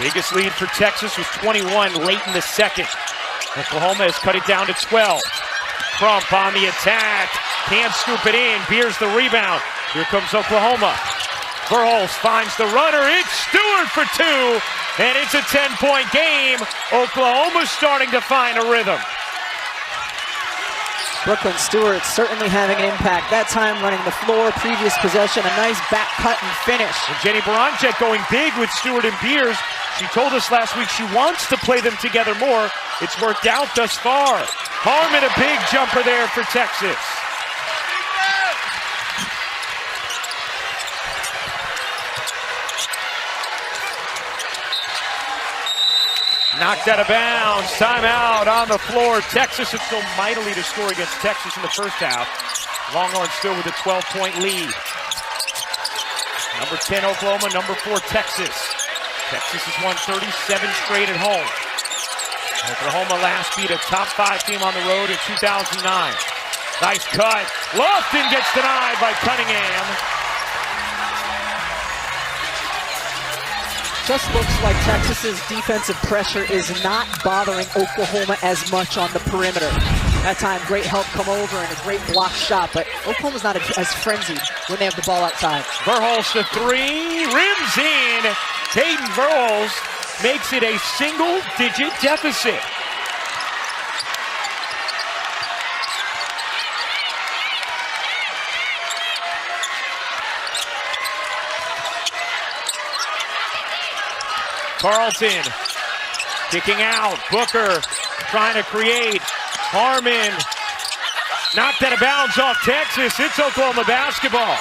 Biggest lead for Texas was 21 late in the second. Oklahoma has cut it down to 12. Crump on the attack. Can't scoop it in. Beers the rebound. Here comes Oklahoma. Verhulst finds the runner. It's Stewart for two. And it's a 10-point game. Oklahoma's starting to find a rhythm. Brooklyn Stewart certainly having an impact. That time running the floor, previous possession, a nice back cut and finish. And Jenny Baranczyk going big with Stewart and Beers. She told us last week she wants to play them together more. It's worked out thus far. Harmon, a big jumper there for Texas. Knocked out of bounds. Timeout on the floor. Texas is still mightily to score against Texas in the first half. Longhorns still with a 12-point lead. Number 10 Oklahoma, number 4 Texas. Texas has won 37 straight at home. Oklahoma last beat a top 5 team on the road in 2009. Nice cut. Lofton gets denied by Cunningham. Just looks like Texas's defensive pressure is not bothering Oklahoma as much on the perimeter. That time, great help come over and a great block shot, but Oklahoma's not as frenzied when they have the ball outside. Verhulst the three, rims in. Hayden Verhulst makes it a single-digit deficit. Carlton kicking out. Booker trying to create. Harmon knocked out of bounds off Texas. It's Oklahoma basketball.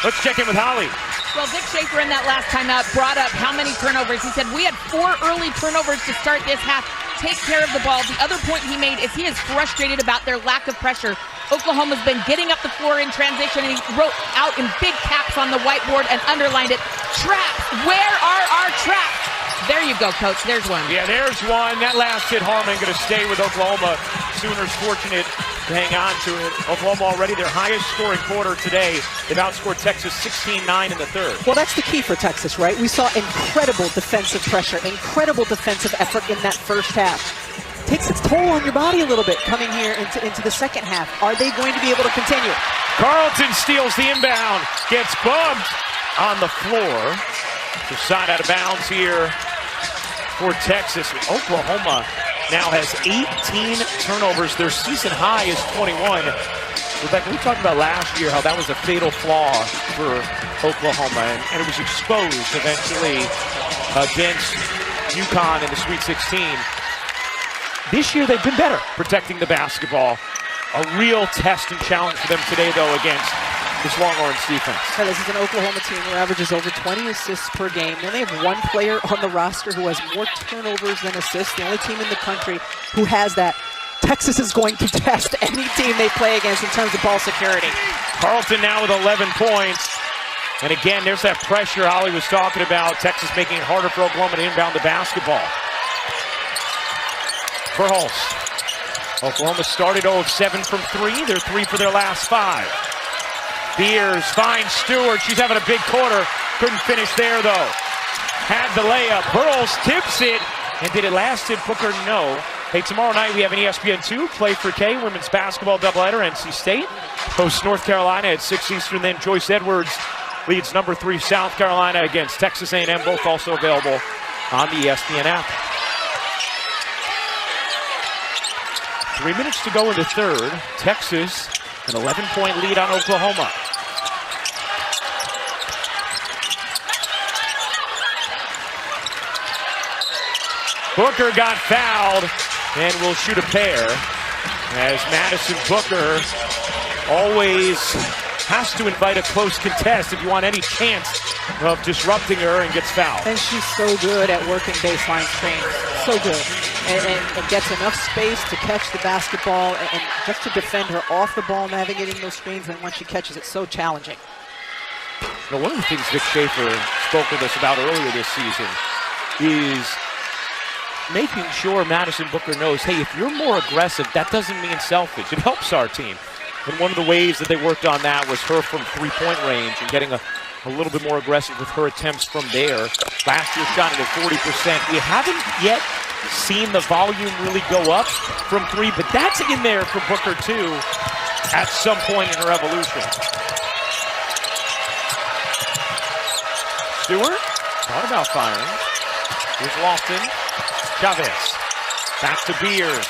Let's check in with Holly. Well, Dick Schaefer in that last timeout brought up how many turnovers. He said, we had 4 early turnovers to start this half. Take care of the ball. The other point he made is he is frustrated about their lack of pressure. Oklahoma's been getting up the floor in transition, and he wrote out in big caps on the whiteboard and underlined it, traps. Where are our traps? There you go, Coach. There's one. Yeah, there's one. That last hit, Harmon going to stay with Oklahoma. Sooners fortunate to hang on to it. Oklahoma already their highest scoring quarter today. They've outscored Texas 16-9 in the third. Well, that's the key for Texas, right? We saw incredible defensive pressure, incredible defensive effort in that first half. Takes its toll on your body a little bit coming here into the second half. Are they going to be able to continue? Carlton steals the inbound. Gets bumped on the floor. The shot out of bounds here for Texas. Oklahoma now has 18 turnovers. Their season high is 21. Rebecca, we talked about last year how that was a fatal flaw for Oklahoma, and it was exposed eventually against UConn in the Sweet 16. This year they've been better protecting the basketball. A real test and challenge for them today, though, against this Longhorns defense. Yeah, this is an Oklahoma team who averages over 20 assists per game. They only have one player on the roster who has more turnovers than assists. The only team in the country who has that. Texas is going to test any team they play against in terms of ball security. Carlton now with 11 points. And again, there's that pressure Holly was talking about. Texas making it harder for Oklahoma to inbound the basketball. Verhulst. Oklahoma started 0 of 7 from 3. They're 3 for their last 5. Beers finds Stewart. She's having a big quarter. Couldn't finish there, though. Had the layup. Verhulst tips it. And did it last? Did Booker? No. Hey, tomorrow night we have an ESPN2 Play for K women's basketball doubleheader. NC State hosts North Carolina at 6 Eastern. Then Joyce Edwards leads number 3 South Carolina against Texas A&M. Both also available on the ESPN app. 3 minutes to go in the third. Texas, an 11-point lead on Oklahoma. Booker got fouled and will shoot a pair as Madison Booker always has to invite a close contest if you want any chance of disrupting her, and gets fouled. And she's so good at working baseline screens. So good. And gets enough space to catch the basketball and just to defend her off the ball, navigating those screens, and when she catches it, so challenging. Now, one of the things Vic Schaefer spoke with us about earlier this season is making sure Madison Booker knows, hey, if you're more aggressive, that doesn't mean selfish. It helps our team. And one of the ways that they worked on that was her from three-point range and getting a little bit more aggressive with her attempts from there. Last year shot it at 40%. We haven't yet seen the volume really go up from three, but that's in there for Booker too at some point in her evolution. Stewart thought about firing. Here's Lofton. Chavez. Back to Beers.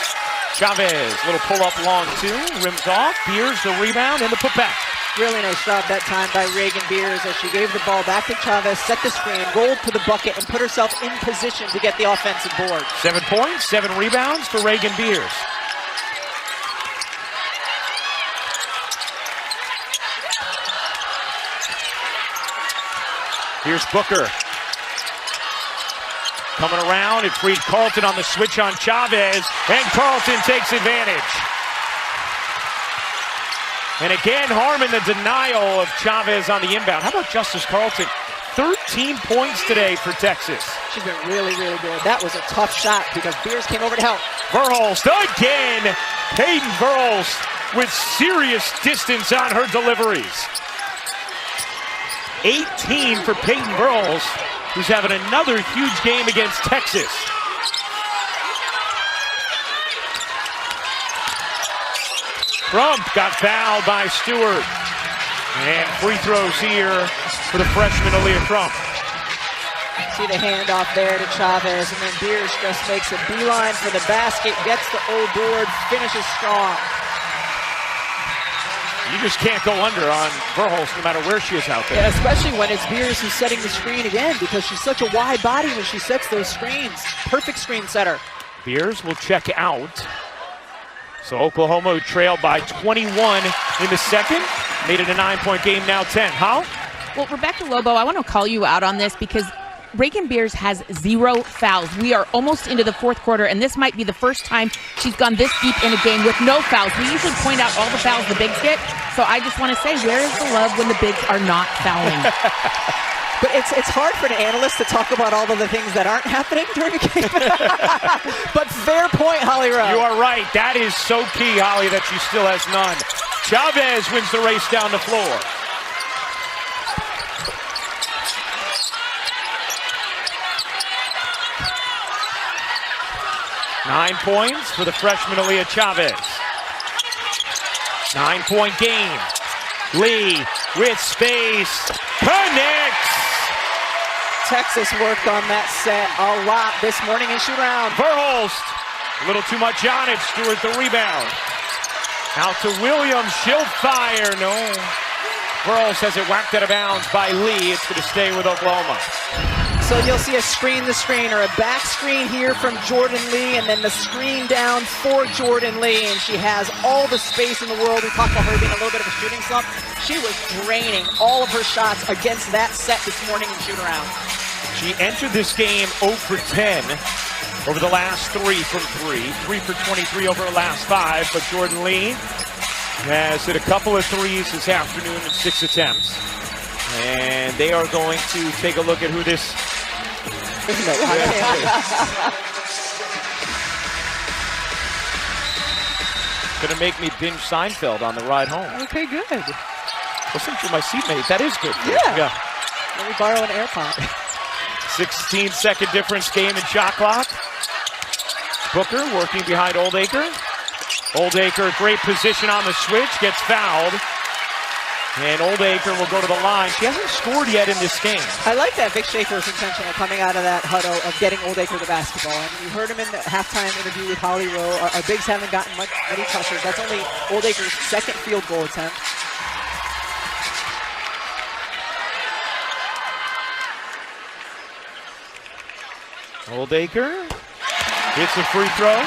Chavez, little pull-up long two, rims off. Beers, the rebound, and the putback. Really nice job that time by Reagan Beers as she gave the ball back to Chavez, set the screen, rolled to the bucket, and put herself in position to get the offensive board. 7 points, 7 rebounds for Reagan Beers. Here's Booker. Coming around, it freed Carlton on the switch on Chavez, and Carlton takes advantage. And again, Harmon, the denial of Chavez on the inbound. How about Justice Carlton? 13 points today for Texas. She's been really, really good. That was a tough shot because Beers came over to help. Verhulst again. Peyton Verhulst with serious distance on her deliveries. 18 for Peyton Verhulst, who's having another huge game against Texas. Crump got fouled by Stewart. And free throws here for the freshman Aaliyah Crump. See the handoff there to Chavez, and then Beers just makes a beeline for the basket, gets the old board, finishes strong. You just can't go under on Verhulst no matter where she is out there. Yeah, especially when it's Beers who's setting the screen again, because she's such a wide body when she sets those screens. Perfect screen setter. Beers will check out. So Oklahoma, who trailed by 21 in the second, made it a 9-point game, now 10. How? Well, Rebecca Lobo, I want to call you out on this because Reagan Beers has 0 fouls. We are almost into the fourth quarter, and this might be the first time she's gone this deep in a game with no fouls. We usually point out all the fouls the bigs get, so I just want to say, where is the love when the bigs are not fouling? But it's hard for an analyst to talk about all of the things that aren't happening during a game. But fair point, Holly Rowe. You are right. That is so key, Holly, that she still has none. Chavez wins the race down the floor. Nine points for the freshman Aaliyah Chavez. 9-point game. Lee with space. Connects. Texas worked on that set a lot this morning in shoot-around. Verhulst. A little too much on it. Stewart the rebound. Out to Williams. She'll fire. No. Verhulst has it whacked out of bounds by Lee. It's going to stay with Oklahoma. So you'll see a screen-to-screen or a back screen here from Jordan Lee, and then the screen down for Jordan Lee, and she has all the space in the world. We talked about her being a little bit of a shooting slump. She was draining all of her shots against that set this morning in shoot-around. She entered this game 0 for 10 over the last 3 from 3. 3 for 23 over the last 5, but Jordan Lee has hit a couple of threes this afternoon in 6 attempts. And they are going to take a look at who this Gonna make me binge Seinfeld on the ride home. Okay, good. Listen to my seatmate. That is good. Yeah. Let me borrow an AirPod. 16-second difference game in shot clock. Booker working behind Oldacre. Oldacre, great position on the switch, gets fouled. And Oldacre will go to the line. She hasn't scored yet in this game. I like that Vic Schaefer's intentional coming out of that huddle of getting Oldacre the basketball. And you heard him in the halftime interview with Holly Rowe. Our bigs haven't gotten many touches. That's only Oldacre's second field goal attempt. Oldacre hits a free throw.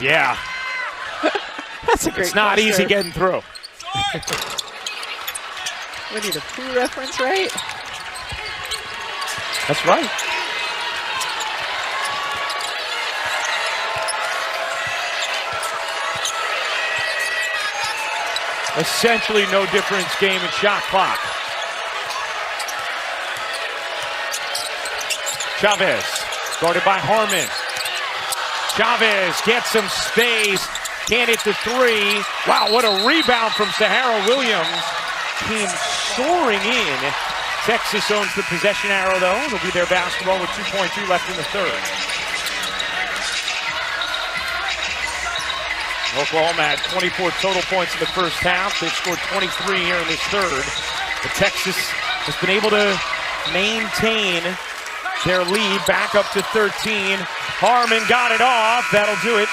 Yeah. That's a great It's not easy poster. getting through. We need a Pooh reference, right? That's right. Essentially no difference game in shot clock. Chavez, guarded by Harmon. Chavez gets some space, can't hit the three. Wow, what a rebound from Sahara Williams. Came soaring in. Texas owns the possession arrow, though. It'll be their basketball with 2.2 left in the third. Oklahoma had 24 total points in the first half. They've scored 23 here in this third. But Texas has been able to maintain their lead back up to 13. Harmon got it off. That'll do it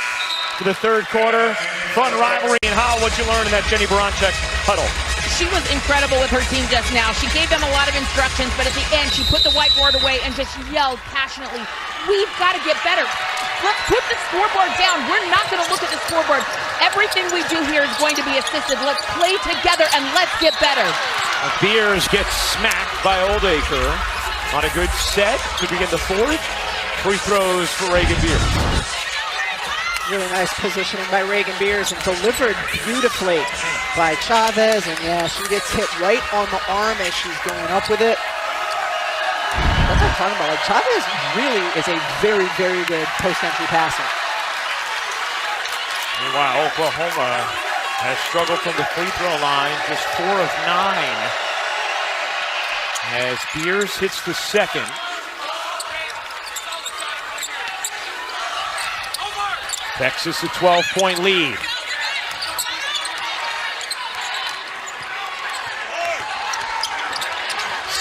for the third quarter. Fun rivalry. And how, what'd you learn in that Jenny Baranczyk huddle? She was incredible with her team just now. She gave them a lot of instructions, but at the end, she put the whiteboard away and just yelled passionately, "We've got to get better. Let's put the scoreboard down. We're not going to look at the scoreboard. Everything we do here is going to be assisted. Let's play together and let's get better." Beers gets smacked by Oldacre on a good set to begin the fourth. Free throws for Reagan Beers. Really nice positioning by Reagan Beers and delivered beautifully by Chavez. And yeah, she gets hit right on the arm as she's going up with it. That's what I'm talking about. Like, Chavez really is a very, very good post-entry passer. Meanwhile, Oklahoma has struggled from the free throw line, just 4 of 9. As Beers hits the second. Texas a 12-point lead.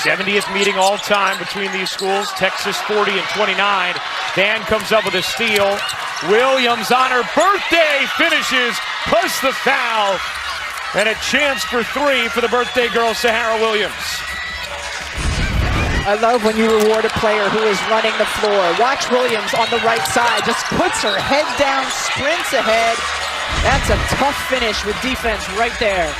'70th meeting all time between these schools. Texas 40 and 29. Dan comes up with a steal. Williams on her birthday finishes, plus the foul. And a chance for three for the birthday girl, Sahara Williams. I love when you reward a player who is running the floor. Watch Williams on the right side, just puts her head down, sprints ahead. That's a tough finish with defense right there.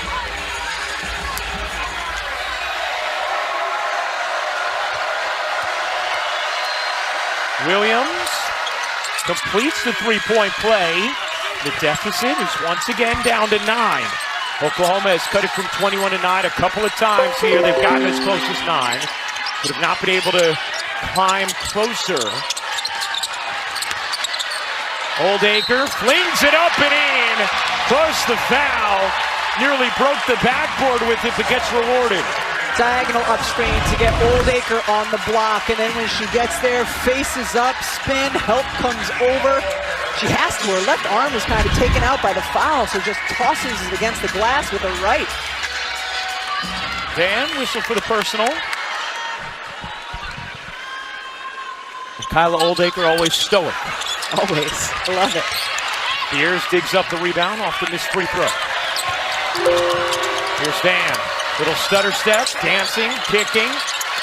Williams completes the three-point play. The deficit is once again down to 9. Oklahoma has cut it from 21 to 9 a couple of times here. They've gotten as close as 9. But have not been able to climb closer. Oldacre flings it up and in. Plus the foul. Nearly broke the backboard with it, but gets rewarded. Diagonal upstream to get Oldacre on the block, and then when she gets there, faces up, spin, help comes over. She has to. Her left arm was kind of taken out by the foul, so just tosses it against the glass with her right. Dan, whistle for the personal. Kyla Oldacre always stoic. Always. Love it. Beers digs up the rebound off the missed free throw. Here's Dan. Little stutter step, dancing, kicking.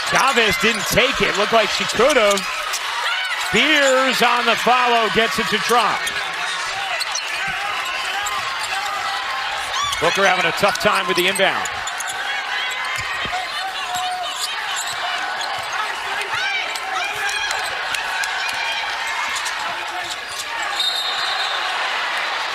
Chavez didn't take it. Looked like she could have. Beers on the follow, gets it to drop. Booker having a tough time with the inbound.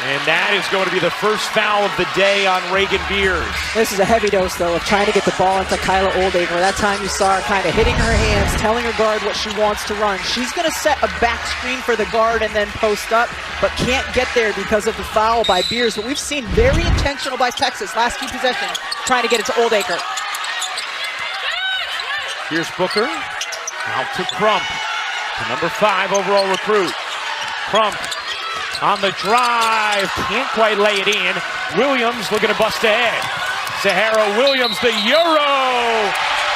And that is going to be the first foul of the day on Reagan Beers. This is a heavy dose, though, of trying to get the ball into Kyla Oldacre. That time you saw her kind of hitting her hands, telling her guard what she wants to run. She's going to set a back screen for the guard and then post up, but can't get there because of the foul by Beers. But we've seen very intentional by Texas last few possessions, trying to get it to Oldacre. Here's Booker. Out to Crump, the number 5 overall recruit. Crump on the drive. Can't quite lay it in. Williams looking to bust ahead. Sahara Williams, the Euro.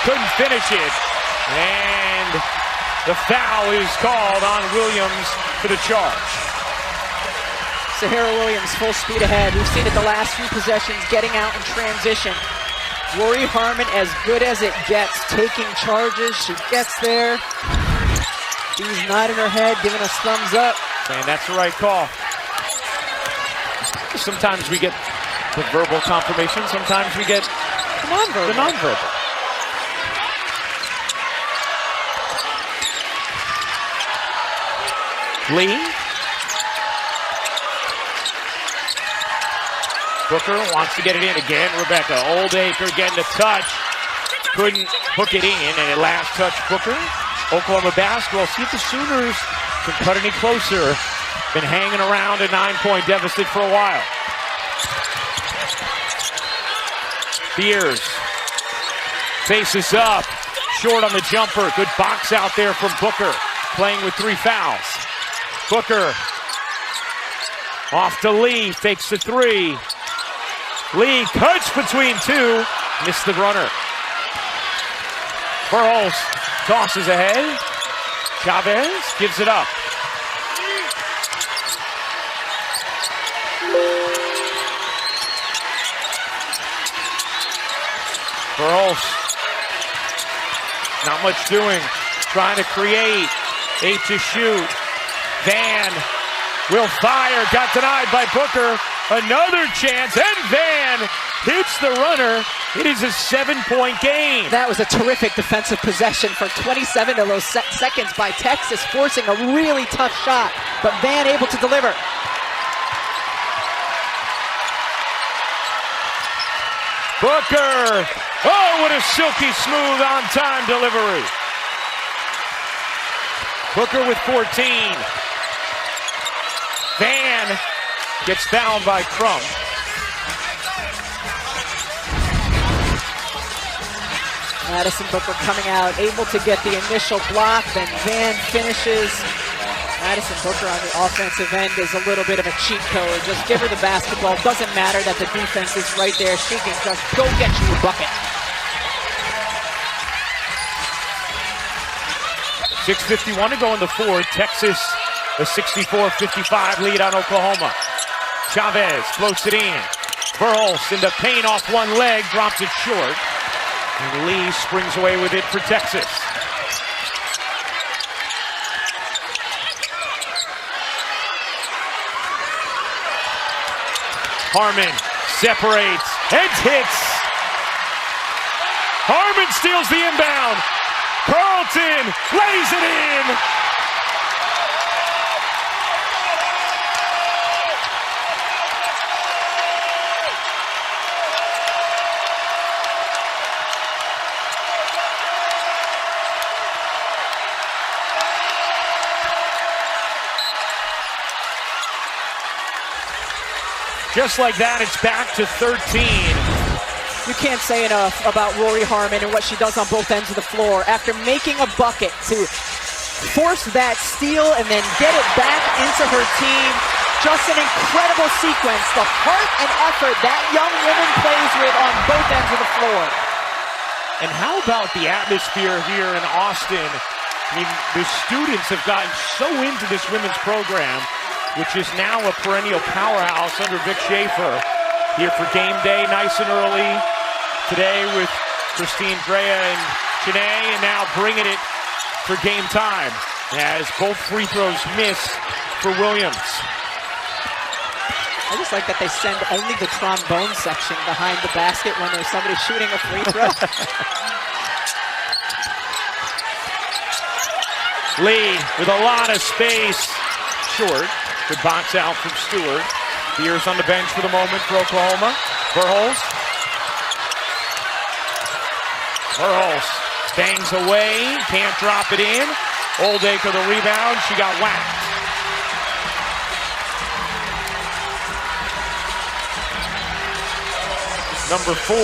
Couldn't finish it. And the foul is called on Williams for the charge. Sahara Williams full speed ahead. We've seen it the last few possessions, getting out in transition. Rory Harmon as good as it gets, taking charges. She gets there. She's nodding her head, giving us thumbs up. And that's the right call. Sometimes we get the verbal confirmation. Sometimes we get the nonverbal. Lee. Booker wants to get it in again. Rebecca Oldacre getting a touch. Couldn't hook it in, and at last touch Booker. Oklahoma basketball. See if the Sooners can cut any closer. Been hanging around a 9-point deficit for a while. Beers faces up. Short on the jumper. Good box out there from Booker. Playing with 3 fouls. Booker off to Lee. Fakes the 3. Lee cuts between 2. Missed the runner. Burles tosses ahead. Chavez gives it up. Burles. Not much doing. Trying to create. 8 to shoot. Van will fire. Got denied by Booker. Another chance, and Van hits the runner. It is a 7-point game. That was a terrific defensive possession for 27 of those seconds by Texas, forcing a really tough shot, but Van able to deliver. Booker, oh, what a silky smooth on-time delivery. Booker with 14. Van gets fouled by Crump. Madison Booker coming out, able to get the initial block, then Van finishes. Madison Booker on the offensive end is a little bit of a cheat code. Just give her the basketball. Doesn't matter that the defense is right there. She can just go get you a bucket. 6:51 to go in the fourth. Texas, a 64-55 lead on Oklahoma. Chavez floats it in. Burles into paint off one leg, drops it short. And Lee springs away with it for Texas. Harmon separates and hits. Harmon steals the inbound. Carlton lays it in. Just like that, it's back to 13. You can't say enough about Rory Harmon and what she does on both ends of the floor. After making a bucket to force that steal and then get it back into her team, just an incredible sequence. The heart and effort that young woman plays with on both ends of the floor. And how about the atmosphere here in Austin? I mean, the students have gotten so into this women's program, which is now a perennial powerhouse under Vic Schaefer. Here for game day, nice and early today with Christine Drea and Chene, and now bringing it for game time as both free throws miss for Williams. I just like that they send only the trombone section behind the basket when there's somebody shooting a free throw. Lee with a lot of space, short. Good box out from Stewart. Beers on the bench for the moment for Oklahoma. Burles bangs away, can't drop it in. Oldacre the rebound, she got whacked. Number 4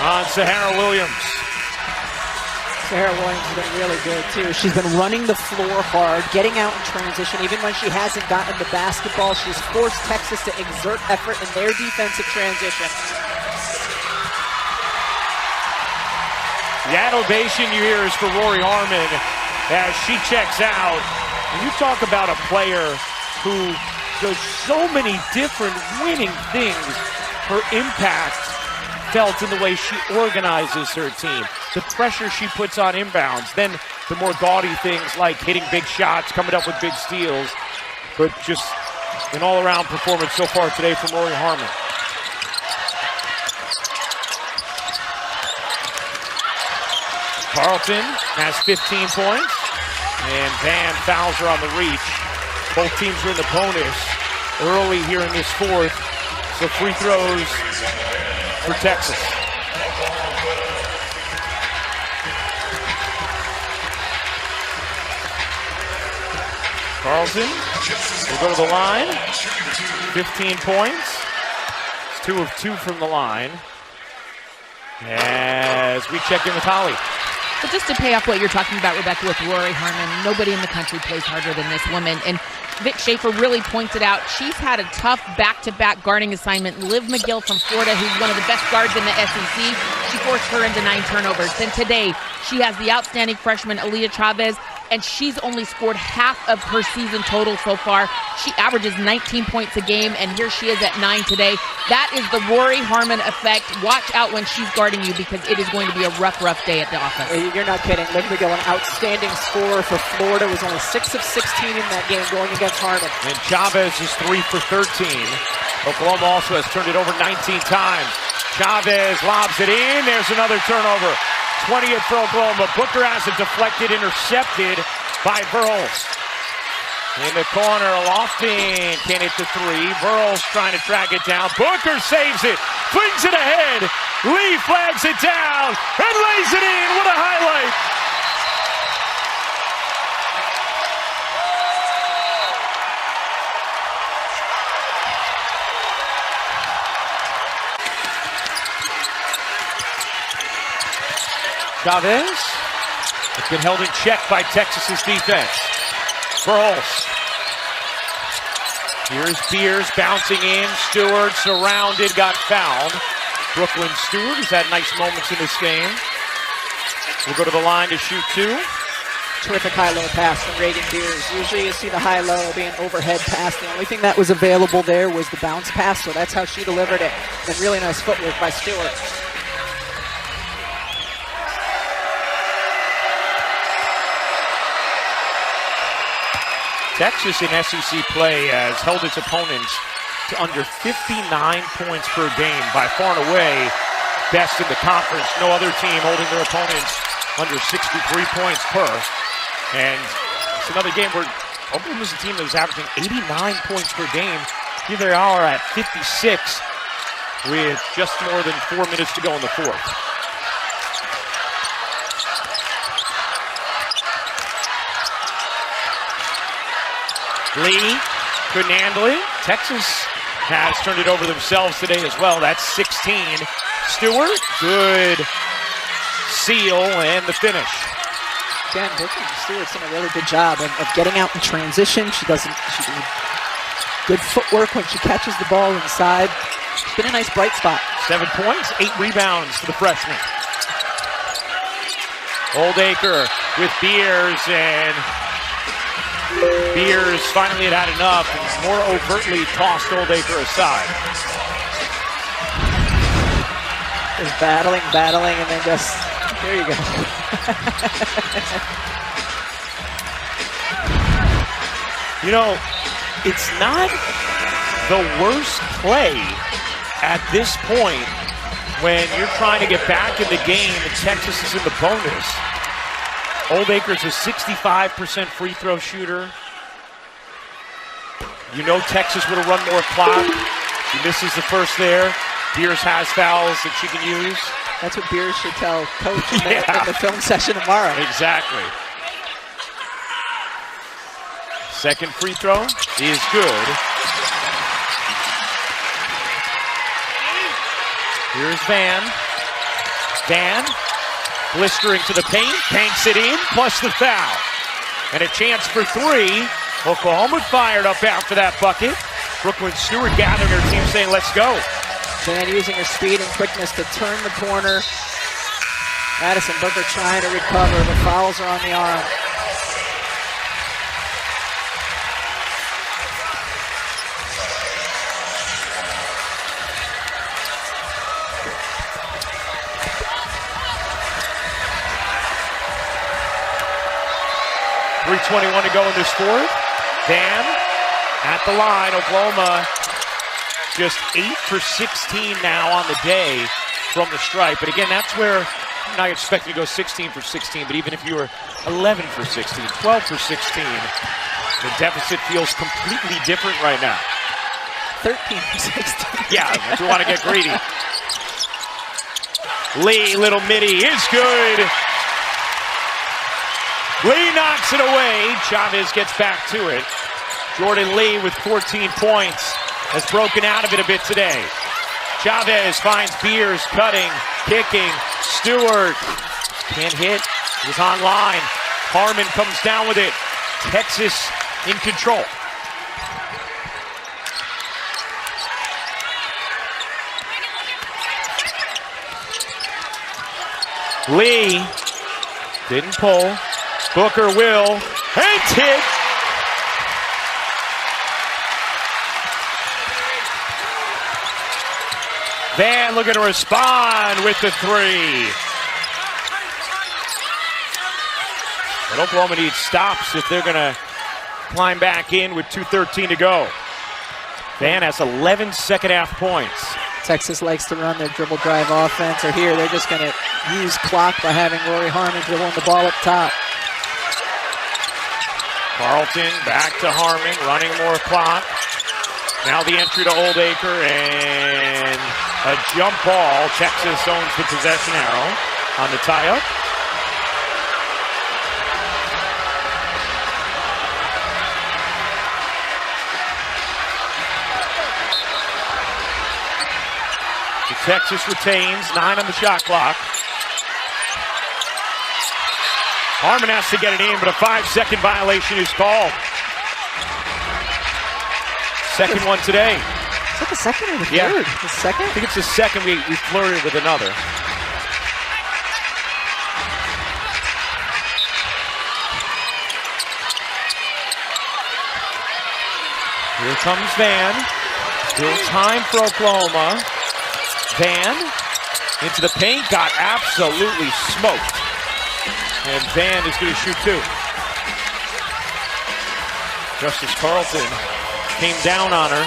on Sahara Williams. Sarah Williams has been really good, too. She's been running the floor hard, getting out in transition. Even when she hasn't gotten the basketball, she's forced Texas to exert effort in their defensive transition. That ovation you hear is for Rory Harmon as she checks out. And you talk about a player who does so many different winning things. Her impact felt in the way she organizes her team, the pressure she puts on inbounds, then the more gaudy things like hitting big shots, coming up with big steals, but just an all-around performance so far today from Rory Harmon. Carlton has 15 points, and Van fouls her on the reach. Both teams are in the bonus early here in this fourth, so free throws for Texas. Carlton will go to the line. 15 points. It's 2 of 2 from the line. As we check in with Holly. But just to pay off what you're talking about, Rebecca, with Rory Harmon, nobody in the country plays harder than this woman. And Vic Schaefer really pointed out she's had a tough back-to-back guarding assignment. Liv McGill from Florida, who's one of the best guards in the SEC, she forced her into 9 turnovers. Then today, she has the outstanding freshman Aaliyah Chavez, and she's only scored half of her season total so far. She averages 19 points a game, and here she is at 9 today. That is the Rory Harmon effect. Watch out when she's guarding you, because it is going to be a rough day at the office. You're not kidding. Liv McGill, an outstanding scorer for Florida, was only 6 of 16 in that game going against Harmon. And Chavez is 3 for 13. Oklahoma also has turned it over 19 times. Chavez lobs it in. There's another turnover. 20th for Oklahoma. Booker has it deflected, intercepted by Verhulst. In the corner, Lofton can't hit the 3. Verhulst trying to track it down. Booker saves it, flings it ahead. Lee flags it down and lays it in. What a highlight. Chavez has been held in check by Texas's defense. Verhulst. Here's Beers bouncing in. Stewart surrounded, got fouled. Brooklyn Stewart has had nice moments in this game. We'll go to the line to shoot 2. Terrific high-low pass from Reagan Beers. Usually you see the high-low being overhead pass. The only thing that was available there was the bounce pass, so that's how she delivered it. And really nice footwork by Stewart. Texas in SEC play has held its opponents to under 59 points per game, by far and away best in the conference. No other team holding their opponents under 63 points per. And it's another game where Oklahoma's a team that was averaging 89 points per game. Here they are at 56 with just more than 4 minutes to go in the fourth. Lee couldn't handle it. Texas has turned it over themselves today as well. That's 16. Stewart, good seal and the finish. Again, Stewart's done a really good job of getting out in transition. She does good footwork when she catches the ball inside. It's been a nice bright spot. 7 points, 8 rebounds for the freshman. Oldacre with Beers, and Beers finally had enough and more overtly tossed Oldacre aside. Just battling, and then just, there you go. You know, it's not the worst play at this point when you're trying to get back in the game and Texas is in the bonus. Oldacre's a 65% free throw shooter. You know Texas would have run more clock. She misses the first there. Beers has fouls that she can use. That's what Beers should tell Coach in the film session tomorrow. Exactly. Second free throw is good. Here's Van. Van Blistering to the paint, banks it in, plus the foul. And a chance for three. Oklahoma fired up after that bucket. Brooklyn Stewart gathering her team saying, let's go. Van using her speed and quickness to turn the corner. Madison Booker trying to recover. The fouls are on the arm. .321 to go in this fourth. Van at the line. Oklahoma just 8 for 16 now on the day from the stripe. But again, that's where you're not expecting to go 16 for 16, but even if you were 11 for 16, 12 for 16, the deficit feels completely different right now. 13 for 16. Yeah, if we want to get greedy. Lee, little midi, is good. Lee knocks it away. Chavez gets back to it. Jordan Lee with 14 points has broken out of it a bit today. Chavez finds Beers, cutting, kicking. Stewart can't hit. He's on line. Harmon comes down with it. Texas in control. Lee didn't pull. Booker will, and hit. Van looking to respond with the three. But Oklahoma needs stops if they're going to climb back in with 2:13 to go. Van has 11 second half points. Texas likes to run their dribble drive offense, or here they're just going to use clock by having Rory Harmon dribbling the ball up top. Carlton back to Harmon, running more clock. Now the entry to Oldacre, and a jump ball. Texas owns the possession arrow on the tie-up. So Texas retains, 9 on the shot clock. Harmon has to get it in, but a 5-second violation is called. Second one today. Is that the second or the Yeah. third? The second? I think it's the second. We flirted with another. Here comes Van. Still time for Oklahoma. Van into the paint, got absolutely smoked. And Van is going to shoot two. Justice Carlton came down on her.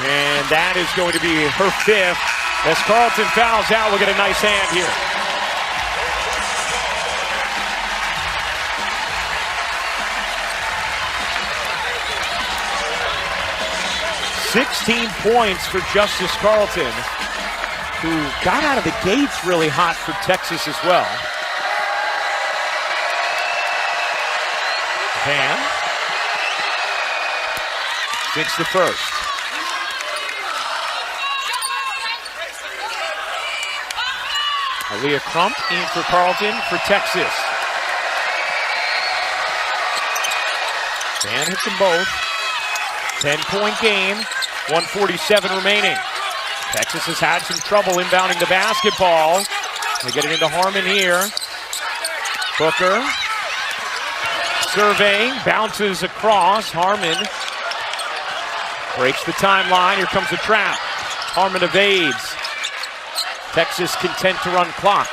And that is going to be her fifth. As Carlton fouls out, we'll get a nice hand here. .16 points for Justice Carlton, who got out of the gates really hot for Texas as well. Van gets the first. Aaliyah Crump in for Carlton for Texas. Van hits them both. 10-point game, 1:47 remaining. Texas has had some trouble inbounding the basketball. They get it into Harmon here. Booker surveying, bounces across. Harmon breaks the timeline. Here comes the trap. Harmon evades. Texas content to run clock.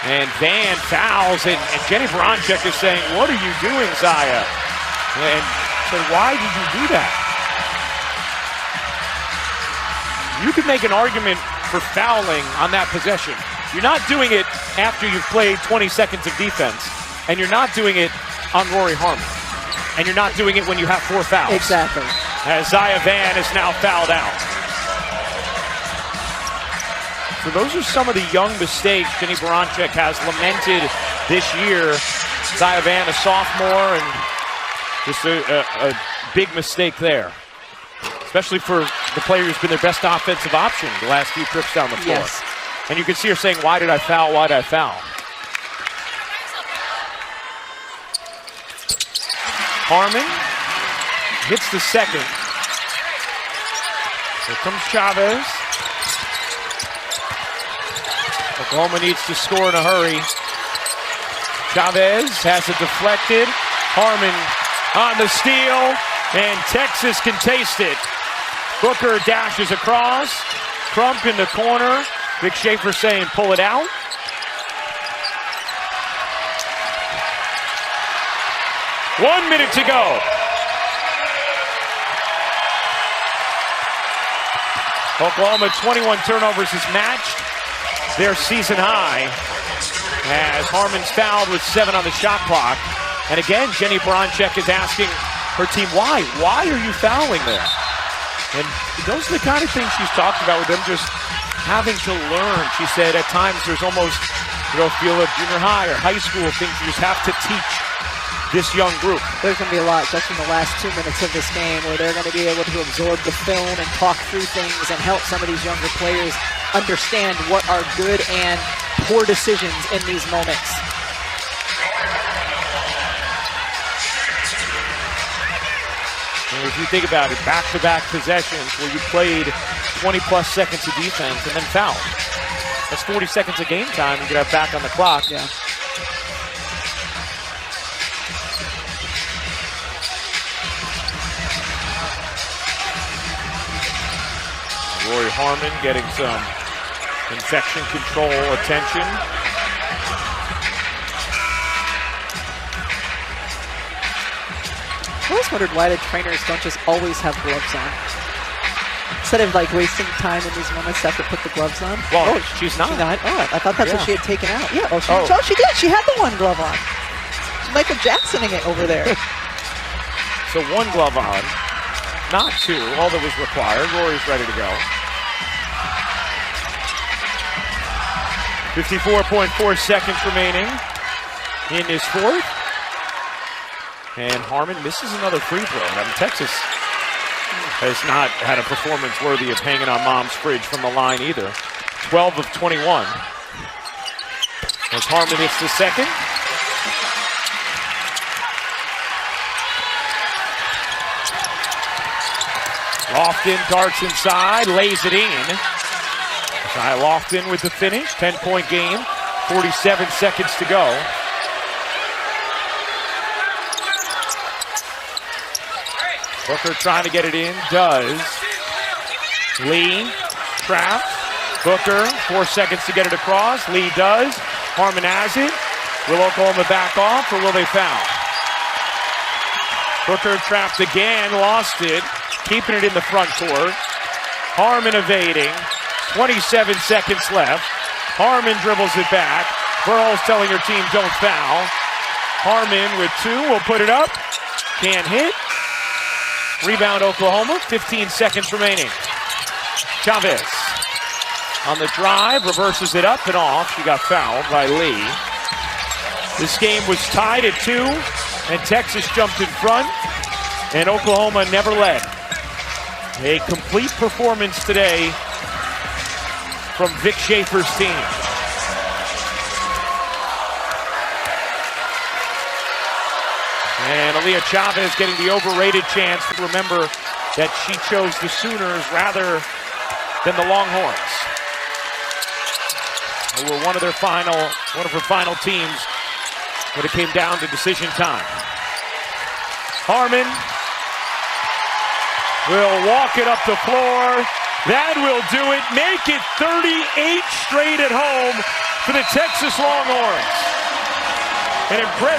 And Van fouls, and Jenny Baranczyk is saying, what are you doing, Zaya? And so why did you do that? You could make an argument for fouling on that possession. You're not doing it after you've played 20 seconds of defense, and you're not doing it on Rory Harmon, and you're not doing it when you have 4 fouls. Exactly. As Zaya Van is now fouled out. So those are some of the young mistakes Jenny Baranczyk has lamented this year. Zaya Van, a sophomore, and just a big mistake there, especially for the player who's been their best offensive option the last few trips down the floor. Yes. And you can see her saying, why did I foul? Why did I foul? Harmon hits the second. Here comes Chavez. Oklahoma needs to score in a hurry. Chavez has it deflected. Harmon on the steal, and Texas can taste it. Booker dashes across. Crump in the corner. Vic Schaefer saying pull it out. One minute to go. Oklahoma 21 turnovers has matched their season high as Harmon's fouled with 7 on the shot clock. And again, Jenny Bronchek is asking her team, why? Why are you fouling there? And those are the kind of things she's talked about with them just having to learn. She said at times there's almost, feel of junior high or high school things you just have to teach this young group. There's going to be a lot just in the last 2 minutes of this game where they're going to be able to absorb the film and talk through things and help some of these younger players understand what are good and poor decisions in these moments. And if you think about it, back-to-back possessions where you played 20-plus seconds of defense and then fouled. That's 40 seconds of game time you could have back on the clock. Yeah. Rory Harmon getting some infection control attention. I always wondered why the trainers don't just always have gloves on. Instead of wasting time in these moments, have to put the gloves on. Well, she's not. Oh, I thought that's what she had taken out. Yeah, she did. She had the one glove on. She's Michael Jacksoning it over there. So one glove on, not 2, all that was required. Rory's ready to go. 54.4 seconds remaining in this fourth. And Harmon misses another free throw. Texas has not had a performance worthy of hanging on mom's fridge from the line either. 12 of 21. As Harmon hits the second. Lofton darts inside, lays it in. Lofton with the finish, 10-point game, 47 seconds to go. Booker trying to get it in, does. Lee trapped. Booker, 4 seconds to get it across. Lee does. Harmon has it. Will Oklahoma back off or will they foul? Booker trapped again, lost it. Keeping it in the front court. Harmon evading. 27 seconds left. Harmon dribbles it back. Burrell's telling her team don't foul. Harmon with 2 will put it up. Can't hit. Rebound Oklahoma. 15 seconds remaining. Chavez on the drive. Reverses it up and off. She got fouled by Lee. This game was tied at 2. And Texas jumped in front. And Oklahoma never led. A complete performance today from Vic Schaefer's team. And Aaliyah Chavez getting the overrated chance. Remember that she chose the Sooners rather than the Longhorns, who were one of her final teams when it came down to decision time. Harmon will walk it up the floor. That will do it. Make it 38 straight at home for the Texas Longhorns. An impressive